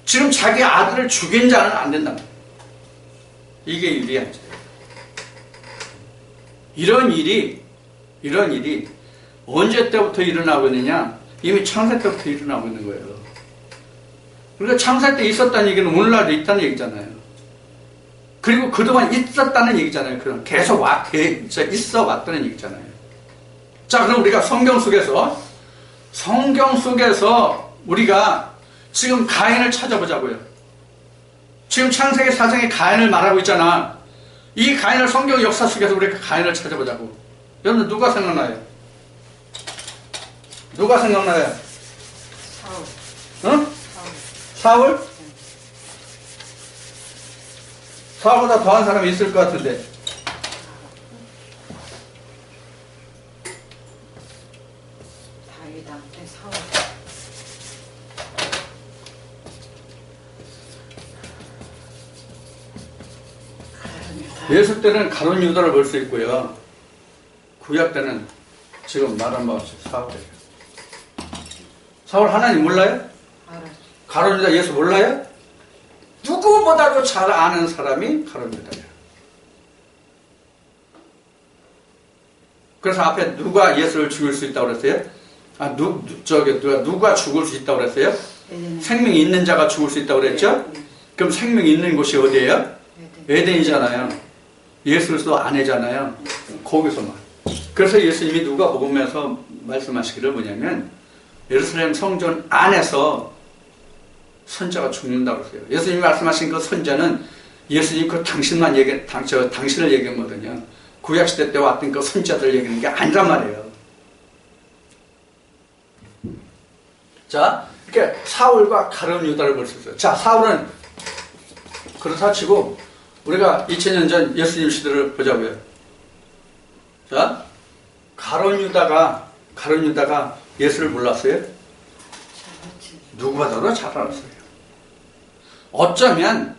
지금 자기 아들을 죽인 자는 안 된단 말이에요. 이게 유리한 죄예요. 이런 일이 언제 때부터 일어나고 있느냐? 이미 창세 때부터 일어나고 있는 거예요. 그러니까 창세 때 있었다는 얘기는 오늘날도 있다는 얘기잖아요. 그리고 그동안 있었다는 얘기잖아요. 그럼 계속 있어 왔다는 얘기잖아요. 자, 그럼 우리가 성경 속에서 우리가 지금 가인을 찾아보자고요. 지금 창세기 4장에 가인을 말하고 있잖아. 이 가인을 성경 역사 속에서 우리가 가인을 찾아보자고. 여러분 누가 생각나요? 누가 생각나요? 사울. 응? 사울? 사울보다 더한 사람이 있을 것 같은데. 다윗한테 사울. 예수 때는 가룟 유다를 볼 수 있고요. 구약 때는 지금 말한 바와 같이 사울이에요. 사울 하나님 몰라요? 알았어. 가룟 유다 예수 몰라요? 누구보다도 잘 아는 사람이 가룟 유다예요. 그래서 앞에 누가 예수를 죽일 수 있다고 그랬어요? 누가 죽을 수 있다고 그랬어요? 생명이 있는 자가 죽을 수 있다고 그랬죠? 그럼 생명이 있는 곳이 어디예요? 에덴이잖아요. 예수 그리스도 아내잖아요. 거기서만. 그래서 예수님이 누가복음에서 말씀하시기를 뭐냐면 예루살렘 성전 안에서 선자가 죽는다고 그랬어요. 예수님이 말씀하신 그 선자는 예수님 그 당신을 얘기한 거거든요. 구약시대 때 왔던 그 선자들 얘기하는 게 아니란 말이에요. 자, 이렇게 사울과 가룟 유다를 볼 수 있어요. 자, 사울은 그렇다 치고 우리가 2000년 전 예수님 시대를 보자고요. 자, 가룟 유다가 예수를 몰랐어요? 누구보다도 잘 알았어요. 어쩌면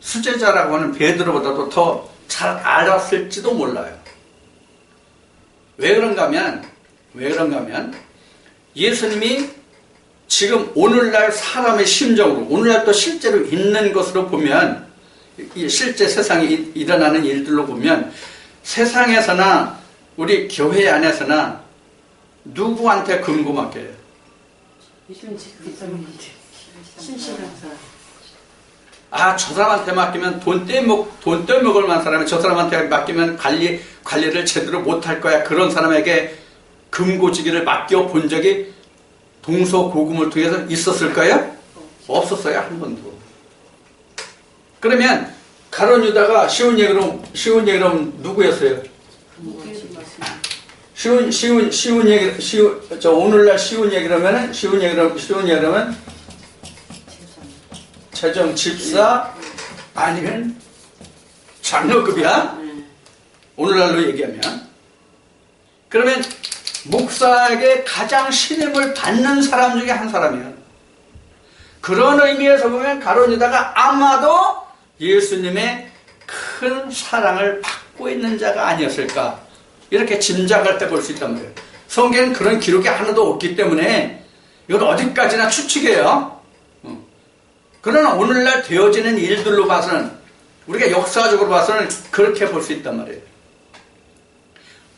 수제자라고 하는 베드로보다도 더 잘 알았을지도 몰라요. 왜 그런가 하면 예수님이 지금 오늘날 사람의 심정으로, 오늘날 또 실제로 있는 것으로 보면, 실제 세상에 일어나는 일들로 보면 세상에서나 우리 교회 안에서나 누구한테 근거 맡겨요? 신실한 사람. 저 사람한테 맡기면 돈 떼먹을 만한 사람이 저 사람한테 맡기면 관리를 제대로 못할 거야. 그런 사람에게 금고지기를 맡겨본 적이 동서고금을 통해서 있었을까요? 없었어요. 한 번도. 그러면 가룟 유다가 쉬운 얘기로 누구였어요? 오늘날 쉬운 얘기라면 재정 집사 아니면 장로급이야? 오늘날로 얘기하면. 그러면 목사에게 가장 신임을 받는 사람 중에 한 사람이에요. 그런 의미에서 보면 가룟 유다가 아마도 예수님의 큰 사랑을 받고 있는 자가 아니었을까, 이렇게 짐작할 때 볼 수 있단 말이에요. 성경에는 그런 기록이 하나도 없기 때문에 이건 어디까지나 추측이에요. 그러나 오늘날 되어지는 일들로 봐서는, 우리가 역사적으로 봐서는 그렇게 볼 수 있단 말이에요.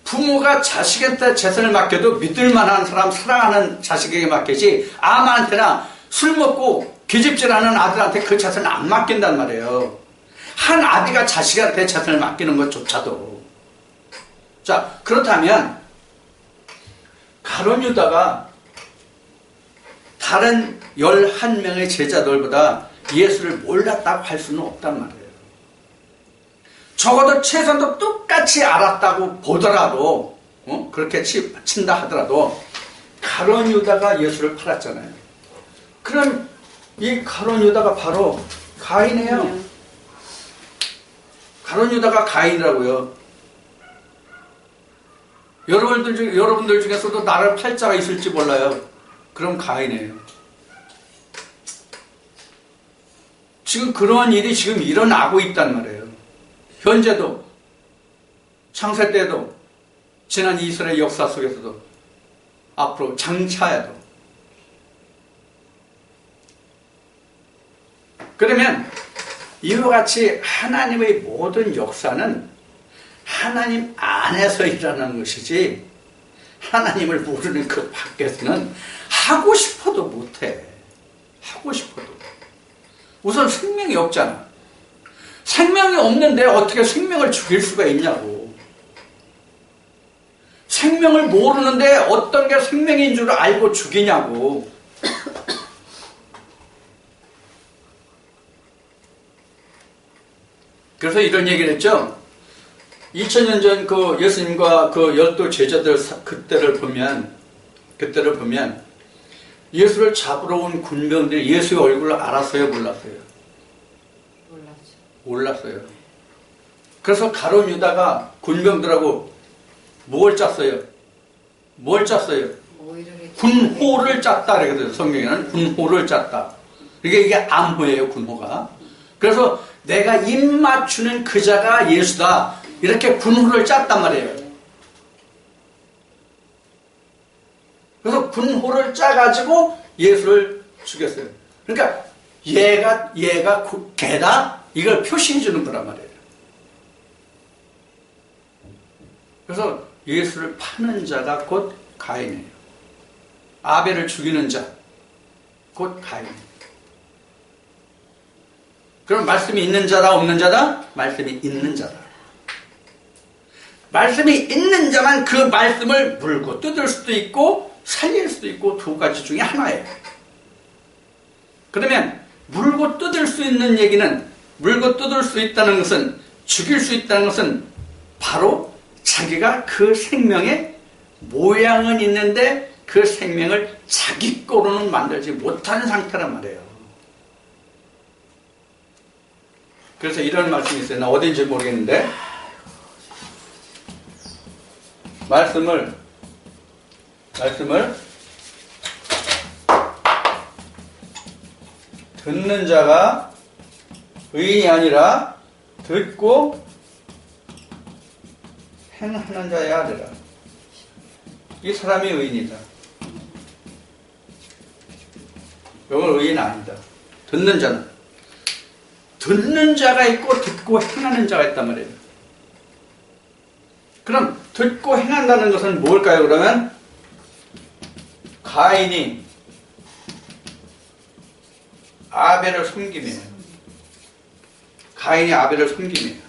부모가 자식한테 재산을 맡겨도 믿을 만한 사람, 사랑하는 자식에게 맡기지, 아무한테나 술 먹고 계집질하는 아들한테 그 재산을 안 맡긴단 말이에요. 한 아비가 자식한테 재산을 맡기는 것조차도. 자, 그렇다면 가룟 유다가 다른 11명의 제자들보다 예수를 몰랐다고 할 수는 없단 말이에요. 적어도 최소한도 똑같이 알았다고 보더라도, 그렇게 친다 하더라도 가룟 유다가 예수를 팔았잖아요. 그럼 이 가룟 유다가 바로 가인이에요. 가룟 유다가 가인이라고요. 여러분들 중에서도 나를 팔 자가 있을지 몰라요. 그럼 가인이에요. 지금 그러한 일이 지금 일어나고 있단 말이에요. 현재도, 창세 때도, 지난 이스라엘 역사 속에서도, 앞으로 장차에도. 그러면 이와 같이 하나님의 모든 역사는 하나님 안에서 일어나는 것이지, 하나님을 모르는 그 밖에서는 하고 싶어도 못해. 하고 싶어도. 우선 생명이 없잖아. 생명이 없는데 어떻게 생명을 죽일 수가 있냐고. 생명을 모르는데 어떤 게 생명인 줄 알고 죽이냐고. 그래서 이런 얘기를 했죠. 2000년 전 그 예수님과 그 12 제자들 그때를 보면 예수를 잡으러 온 군병들이 예수의 얼굴을 알았어요, 몰랐어요? 몰랐어요. 그래서 가룟 유다가 군병들하고 뭘 짰어요? 군호를 짰다 그러거든요. 성경에는 군호를 짰다. 이게 암호예요, 군호가. 그래서 내가 입 맞추는 그자가 예수다, 이렇게 군호를 짰단 말이에요. 그래서 군호를 짜가지고 예수를 죽였어요. 그러니까 얘가 개다? 이걸 표시해 주는 거란 말이에요. 그래서 예수를 파는 자가 곧 가인이에요. 아벨을 죽이는 자, 곧 가인이에요. 그럼 말씀이 있는 자다, 없는 자다? 말씀이 있는 자다. 말씀이 있는 자만 그 말씀을 물고 뜯을 수도 있고 살릴 수도 있고 두 가지 중에 하나예요. 그러면 물고 뜯을 수 있는 얘기는, 물고 뜯을 수 있다는 것은, 죽일 수 있다는 것은 바로 자기가 그 생명의 모양은 있는데 그 생명을 자기 거로는 만들지 못하는 상태란 말이에요. 그래서 이런 말씀이 있어요. 나 어딘지 모르겠는데 말씀을 듣는 자가 의인이 아니라 듣고 행하는 자야 되라. 이 사람이 의인이다. 이건 의인 아니다. 듣는 자가 있고 듣고 행하는 자가 있단 말이에요. 그럼 듣고 행한다는 것은 뭘까요? 그러면 가인이 아벨을 섬김이에요. 가인이 아벨을 섬김이에요.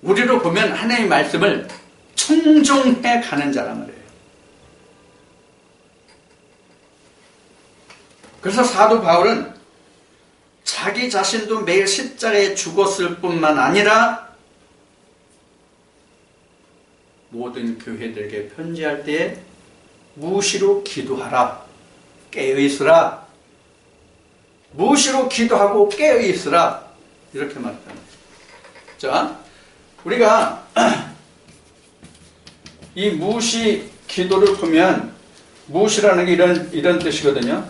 우리로 보면 하나님의 말씀을 청종해 가는 자란 말이에요. 그래서 사도 바울은 자기 자신도 매일 십자가에 죽었을 뿐만 아니라 모든 교회들에게 편지할 때에 무시로 기도하라, 깨어있으라, 무시로 기도하고 깨어있으라, 이렇게 말합니다. 자, 우리가 이 무시 기도를 보면 무시라는 게 이런 뜻이거든요.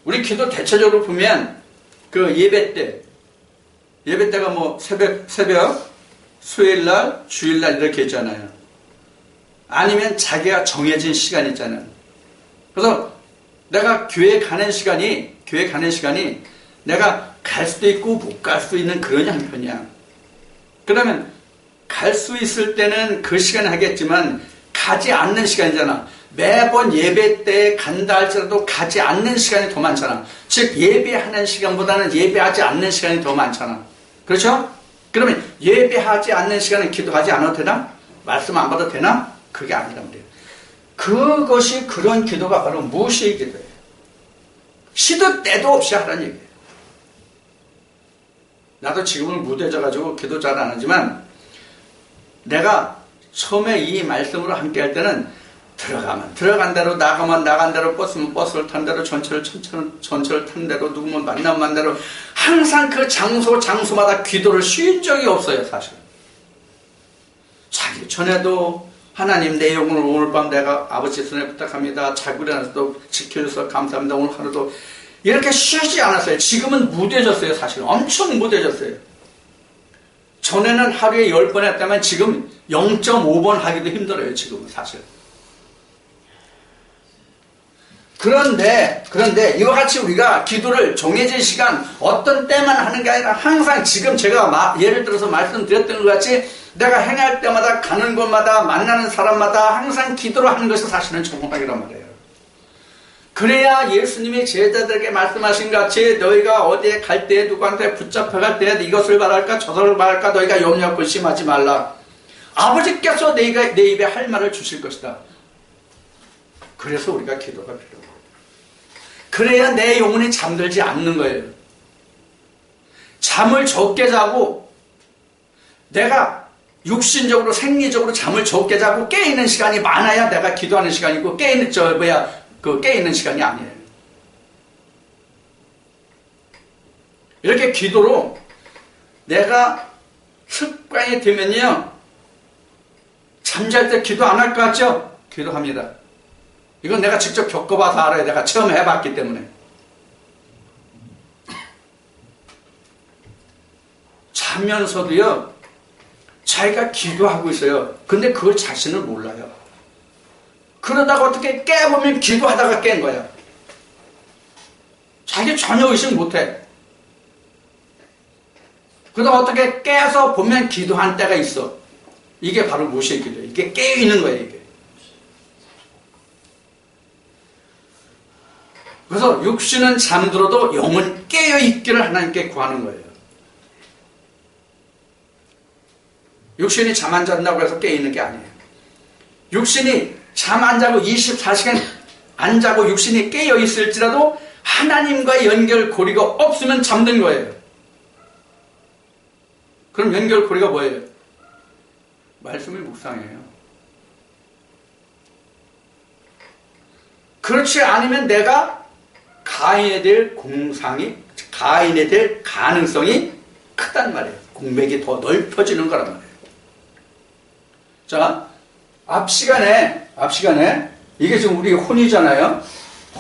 우리 기도 대체적으로 보면 그 예배 때가 뭐 새벽, 수요일날, 주일날 이렇게 있잖아요. 아니면 자기가 정해진 시간 있잖아요. 그래서 내가 교회 가는 시간이 내가 갈 수도 있고 못 갈 수도 있는 그런 형편이야. 그러면 갈 수 있을 때는 그 시간에 하겠지만 가지 않는 시간이잖아. 매번 예배 때 간다 할지라도 가지 않는 시간이 더 많잖아. 즉 예배하는 시간보다는 예배하지 않는 시간이 더 많잖아. 그렇죠? 그러면 예배하지 않는 시간에 기도하지 않아도 되나? 말씀 안 받아도 되나? 그게 아니란 말이에요. 그것이 그런 기도가 바로 무시의 기도예요. 시도 때도 없이 하라는 얘기예요. 나도 지금은 무뎌져가지고 기도 잘 안 하지만 내가 처음에 이 말씀으로 함께 할 때는 들어가면 들어간 대로, 나가면 나간 대로, 버스면 버스를 탄 대로, 전철을 탄 대로, 누구면 만나면 대로 항상 그 장소마다 기도를 쉰 적이 없어요. 사실 자기 전에도 하나님 내 영혼을 오늘 밤 내가 아버지 손에 부탁합니다. 자고 일어나서도 지켜줘서 감사합니다. 오늘 하루도 이렇게 쉬지 않았어요. 지금은 무뎌졌어요. 사실 엄청 무뎌졌어요. 전에는 하루에 10번 했다면 지금 0.5번 하기도 힘들어요. 지금은 사실. 그런데 이와 같이 우리가 기도를 정해진 시간 어떤 때만 하는 게 아니라 항상 지금 제가 예를 들어서 말씀드렸던 것 같이 내가 행할 때마다 가는 곳마다 만나는 사람마다 항상 기도를 하는 것이 사실은 정확하기란 말이에요. 그래야 예수님이 제자들에게 말씀하신 같이 너희가 어디에 갈 때 누구한테 붙잡혀갈 때 이것을 말할까 저것을 말할까 너희가 염려 근심하지 말라. 아버지께서 내 입에 할 말을 주실 것이다. 그래서 우리가 기도가 필요해요. 그래야 내 영혼이 잠들지 않는 거예요. 잠을 적게 자고 내가 육신적으로 생리적으로 잠을 적게 자고 깨있는 시간이 많아야 내가 기도하는 시간이고 깨있는 시간이 아니에요. 이렇게 기도로 내가 습관이 되면요 잠잘 때 기도 안 할 것 같죠? 기도합니다. 이건 내가 직접 겪어봐서 알아요. 내가 처음 해봤기 때문에. 자면서도요 자기가 기도하고 있어요. 근데 그걸 자신을 몰라요. 그러다가 어떻게 깨보면 기도하다가 깬 거야. 자기 전혀 의식 못해. 그러다가 어떻게 깨서 보면 기도한 때가 있어. 이게 바로 무엇의 기도예요. 이게 깨어있는 거예요. 이게. 그래서 육신은 잠들어도 영은 깨어있기를 하나님께 구하는 거예요. 육신이 잠 안 잔다고 해서 깨어있는 게 아니에요. 육신이 잠 안 자고 24시간 안 자고 육신이 깨어있을지라도 하나님과의 연결고리가 없으면 잠든 거예요. 그럼 연결고리가 뭐예요? 말씀을 묵상해요. 그렇지 않으면 내가 가인에 될 가인에 될 가능성이 크단 말이에요. 공백이 더 넓혀지는 거란 말이에요. 자, 앞 시간에 이게 지금 우리 혼이잖아요.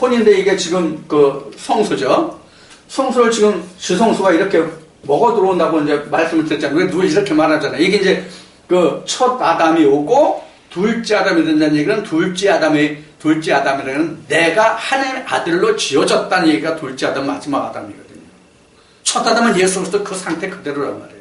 혼인데 이게 지금 그 성소죠. 성소를 지금 지성소가 이렇게 먹어 들어온다고 이제 말씀을 드렸잖아요. 누가 이렇게 말하잖아요. 이게 이제 그 첫 아담이 오고 둘째 아담이 된다는 얘기는 둘째 아담이라는 내가 하나님의 아들로 지어졌다는 얘기가 둘째 아담 마지막 아담이거든요. 첫 아담은 예수 그리스도 그 상태 그대로란 말이에요.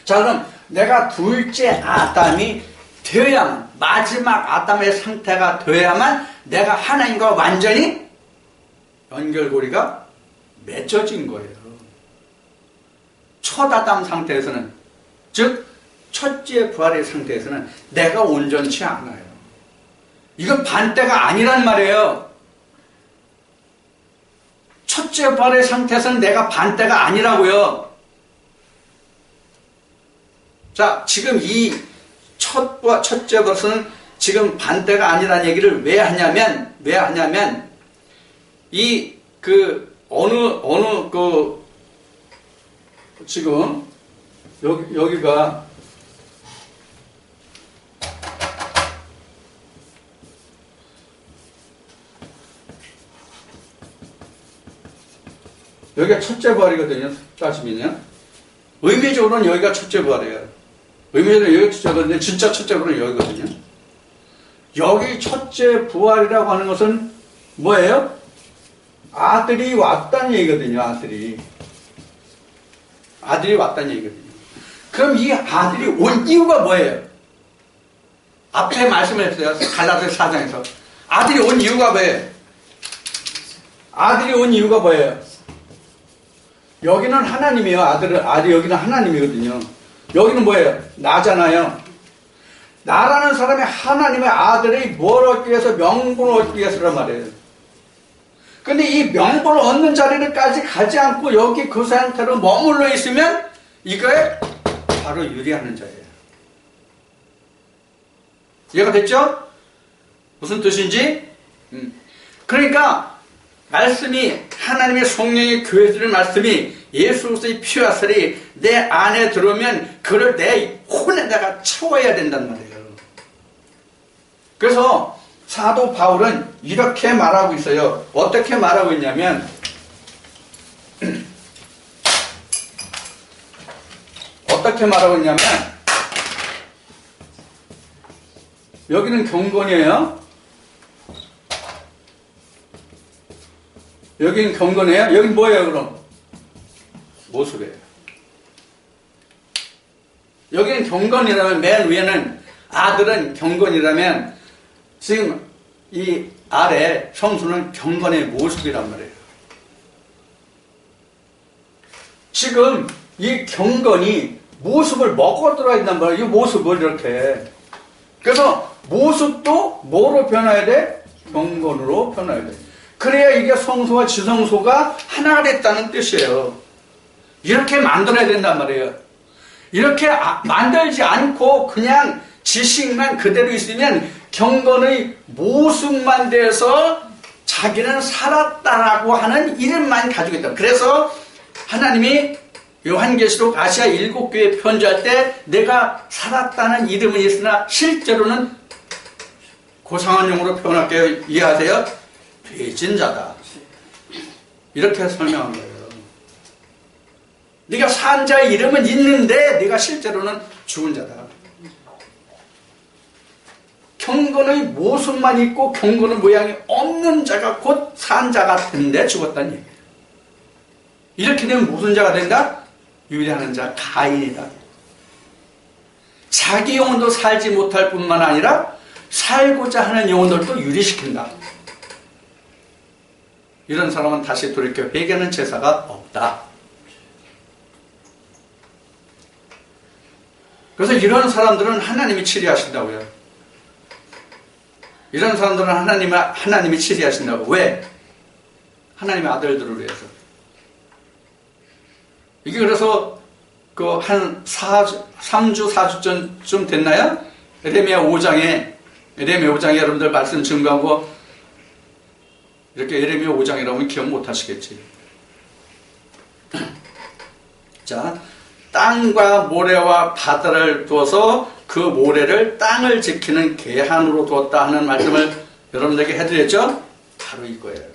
자, 그럼 내가 둘째 아담이 되어야만, 마지막 아담의 상태가 되어야만 내가 하나님과 완전히 연결고리가 맺어진 거예요. 첫 아담 상태에서는, 즉 첫째 부활의 상태에서는 내가 온전치 않아요. 이건 반대가 아니란 말이에요. 첫째 부활의 상태에서는 내가 반대가 아니라고요. 자, 지금 이 첫째 부활은 지금 반대가 아니라는 얘기를 왜 하냐면, 지금, 여기가, 여기가 첫째 부활이거든요. 따지면요. 의미적으로는 여기가 첫째 부활이에요. 의미적으로는 여기가 첫째 부활인데 진짜 첫째 부활은 여기거든요. 여기 첫째 부활이라고 하는 것은 뭐예요? 아들이 왔다는 얘기거든요. 아들이 왔다는 얘기거든요. 그럼 이 아들이 온 이유가 뭐예요? 앞에 말씀을 했어요. 갈라디아 4장에서. 아들이 온 이유가 뭐예요? 여기는 하나님이에요. 아들이 여기는 하나님이거든요. 여기는 뭐예요? 나잖아요. 나라는 사람이 하나님의 아들이 뭘 얻기 위해서? 명분을 얻기 위해서란 말이에요. 근데 이 명분을 얻는 자리를까지 가지 않고 여기 그 상태로 머물러 있으면 이거에 바로 유리하는 자예요. 이해가 됐죠? 무슨 뜻인지? 그러니까 말씀이 하나님의 성령의 교회 들은 말씀이 예수 그리스도의 피와 살이 내 안에 들어오면 그를 내 혼에다가 채워야 된단 말이에요. 그래서 사도 바울은 이렇게 말하고 있어요. 어떻게 말하고 있냐면 여기는 경건이에요. 여기는 경건이에요. 여기는 뭐예요 그럼? 모습이에요. 여기는 경건이라면 맨 위에는 아들은 경건이라면 지금 이 아래 성수는 경건의 모습이란 말이에요. 지금 이 경건이 모습을 먹어 들어야 된단 말이에요. 이 모습을 이렇게. 그래서 모습도 뭐로 변화해야 돼? 경건으로 변화해야 돼. 그래야 이게 성소와 지성소가 하나가 됐다는 뜻이에요. 이렇게 만들어야 된단 말이에요. 이렇게 만들지 않고 그냥 지식만 그대로 있으면 경건의 모습만 돼서 자기는 살았다라고 하는 이름만 가지고 있다. 그래서 하나님이 요한계시록 아시아 7교회에 편지할 때 내가 살았다는 이름은 있으나 실제로는 고상한 용어로 표현할게요. 이해하세요? 돼진 자다. 이렇게 설명한 거예요. 네가 산 자의 이름은 있는데 네가 실제로는 죽은 자다. 경건의 모습만 있고 경건의 모양이 없는 자가 곧 산 자가 된데 죽었다는 얘기예요. 이렇게 되면 무슨 자가 된다? 유리하는 자 가인이다. 자기 영혼도 살지 못할 뿐만 아니라 살고자 하는 영혼들도 유리시킨다. 이런 사람은 다시 돌이켜 회개하는 제사가 없다. 그래서 이런 사람들은 하나님이 치리하신다고요. 이런 사람들은 하나님이 치리하신다고. 왜? 하나님의 아들들을 위해서. 이게 그래서 그 한 3주, 4주 전쯤 됐나요? 에레미야 5장에 여러분들 말씀 증거하고 이렇게 에레미야 5장이라면 기억 못 하시겠지. 자, 땅과 모래와 바다를 두어서 그 모래를 땅을 지키는 계한으로 두었다 하는 말씀을 여러분들에게 해드렸죠? 바로 이거예요.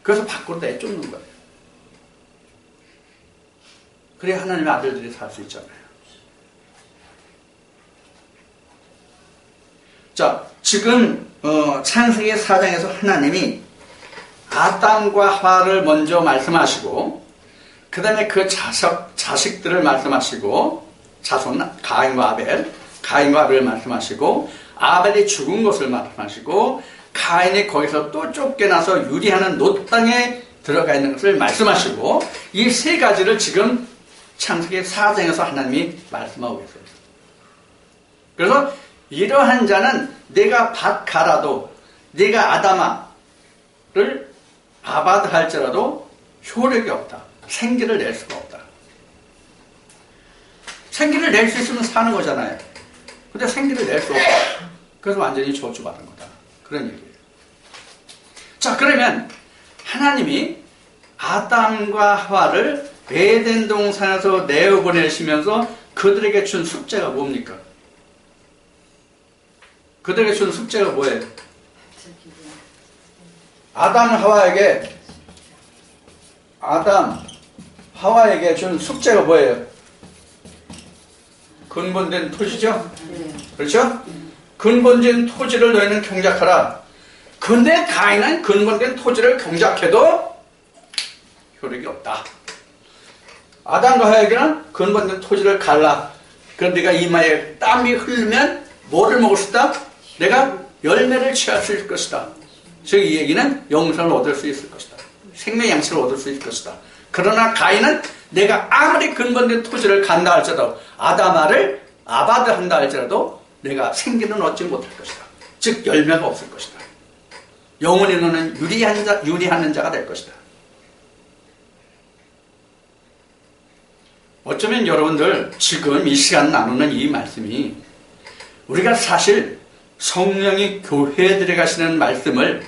그래서 밖으로 내쫓는 거예요. 그래야 하나님의 아들들이 살 수 있잖아요. 자, 지금 창세기 4장에서 하나님이 아담과 하와를 먼저 말씀하시고 그 다음에 그 자식들을 말씀하시고 자손 가인과 아벨을 말씀하시고 아벨이 죽은 것을 말씀하시고 가인이 거기서 또 쫓겨나서 유리하는 놋 땅에 들어가 있는 것을 말씀하시고 이 세 가지를 지금 창세기 4장에서 하나님이 말씀하고 있어요. 그래서 이러한 자는 내가 밭 가라도 네가 아담아를 아바드 할지라도 효력이 없다. 생기를 낼 수가 없다. 생기를 낼 수 있으면 사는 거잖아요. 근데 생기를 낼 수 없다. 그래서 완전히 저주받은 거다. 그런 얘기예요. 자, 그러면 하나님이 아담과 하와를 에덴 동산에서 내어보내시면서 그들에게 준 숙제가 뭡니까? 그들에게 준 숙제가 뭐예요? 아담 하와에게 준 숙제가 뭐예요? 근본된 토지죠? 그렇죠? 근본된 토지를 너희는 경작하라. 근데 가인은 근본된 토지를 경작해도 효력이 없다. 아담과 하와에게는 근본된 토지를 갈라. 그럼 네가 이마에 땀이 흐르면 뭐를 먹을 수 있다? 내가 열매를 취할 수 있을 것이다. 즉 이 얘기는 영생을 얻을 수 있을 것이다. 생명 양식을 얻을 수 있을 것이다. 그러나 가인은 내가 아무리 근본된 토지를 간다 할지라도 아담아를 아바드 한다 할지라도 내가 생기는 얻지 못할 것이다. 즉 열매가 없을 것이다. 영원히 너는 유리하는 자가 될 것이다. 어쩌면 여러분들 지금 이 시간 나누는 이 말씀이 우리가 사실 성령이 교회에 들어가시는 말씀을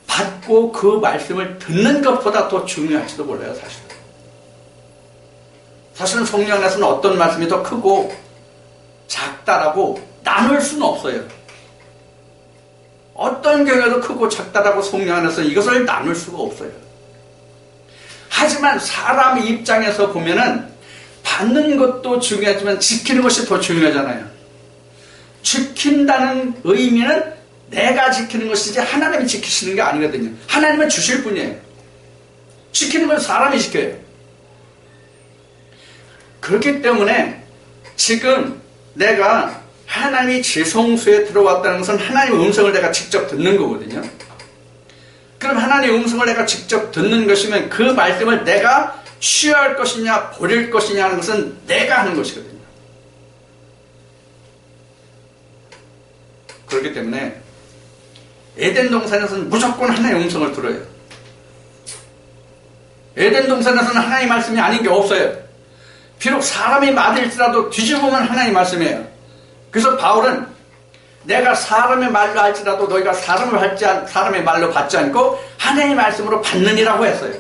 받고 그 말씀을 듣는 것보다 더 중요할지도 몰라요. 사실은 성령 안에서는 어떤 말씀이 더 크고 작다라고 나눌 수는 없어요. 어떤 교회도 크고 작다라고 성령 안에서 이것을 나눌 수가 없어요. 하지만 사람의 입장에서 보면은 받는 것도 중요하지만 지키는 것이 더 중요하잖아요. 지킨다는 의미는 내가 지키는 것이지 하나님이 지키시는 게 아니거든요. 하나님은 주실 뿐이에요. 지키는 건 사람이 지켜요. 그렇기 때문에 지금 내가 하나님이 지성소에 들어왔다는 것은 하나님의 음성을 내가 직접 듣는 거거든요. 그럼 하나님의 음성을 내가 직접 듣는 것이면 그 말씀을 내가 취할 것이냐 버릴 것이냐 하는 것은 내가 하는 것이거든요. 그렇기 때문에 에덴 동산에서는 무조건 하나님의 음성을 들어요. 에덴 동산에서는 하나님의 말씀이 아닌 게 없어요. 비록 사람이 맞을지라도 뒤집으면 하나님의 말씀이에요. 그래서 바울은 내가 사람의 말로 할지라도 너희가 사람의 말로 받지 않고 하나님의 말씀으로 받느니라고 했어요.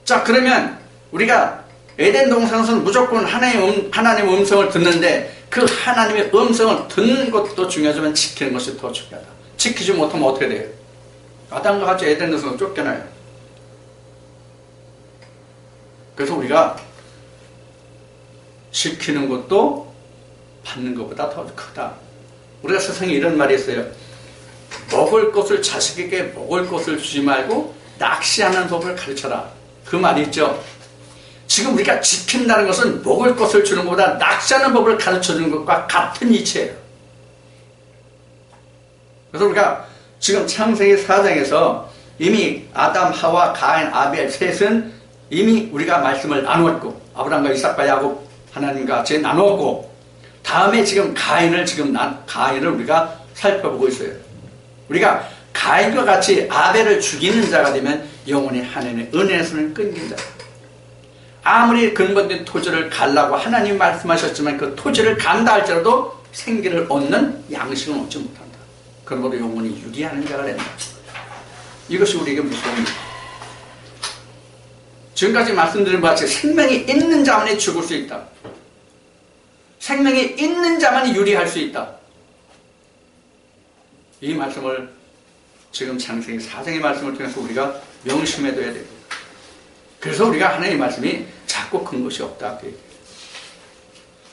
자, 그러면 우리가 에덴 동산에서는 무조건 하나님의 음성을 듣는데 그 하나님의 음성을 듣는 것도 중요하지만 지키는 것이 더 중요하다. 지키지 못하면 어떻게 돼요? 아담과 같이 에덴 동산에서 쫓겨나요. 그래서 우리가 지키는 것도 받는 것보다 더 크다. 우리가 세상에 이런 말이 있어요. 먹을 것을 자식에게 먹을 것을 주지 말고 낚시하는 법을 가르쳐라. 그 말이 있죠. 지금 우리가 지킨다는 것은 먹을 것을 주는 것보다 낚시하는 법을 가르쳐주는 것과 같은 이치예요. 그래서 우리가 지금 창세기 4장에서 이미 아담, 하와, 가인, 아벨 셋은 이미 우리가 말씀을 나누었고 아브라함과 이삭과 야곱 하나님과 같이 나누었고 다음에 지금 가인을 우리가 살펴보고 있어요. 우리가 가인과 같이 아벨을 죽이는 자가 되면 영원히 하나님의 은혜에서는 끊긴다. 아무리 근본된 토지를 갈라고 하나님 말씀하셨지만 그 토지를 간다 할지라도 생기를 얻는 양식은 얻지 못한다. 그러므로 영원히 유리하는 자가 된다. 이것이 우리에게 무서웁니다. 지금까지 말씀드린 것 같이 생명이 있는 자만이 죽을 수 있다. 생명이 있는 자만이 유리할 수 있다. 이 말씀을 지금 창세기 4장의 말씀을 통해서 우리가 명심해둬야 됩니다. 그래서 우리가 하나님의 말씀이 작고 큰 것이 없다.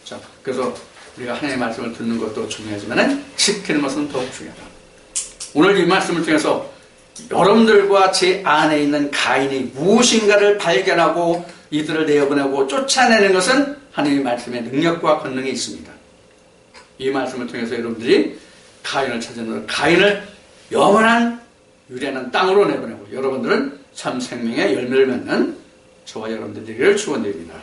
자, 그래서 우리가 하나님의 말씀을 듣는 것도 중요하지만 지키는 것은 더욱 중요하다. 오늘 이 말씀을 통해서 여러분들과 제 안에 있는 가인이 무엇인가를 발견하고 이들을 내어보내고 쫓아내는 것은 하나님의 말씀의 능력과 권능이 있습니다. 이 말씀을 통해서 여러분들이 가인을 찾는 가인을 영원한 유리한 땅으로 내보내고 여러분들은 참 생명의 열매를 맺는 저와 여러분들 되기를 축원드립니다.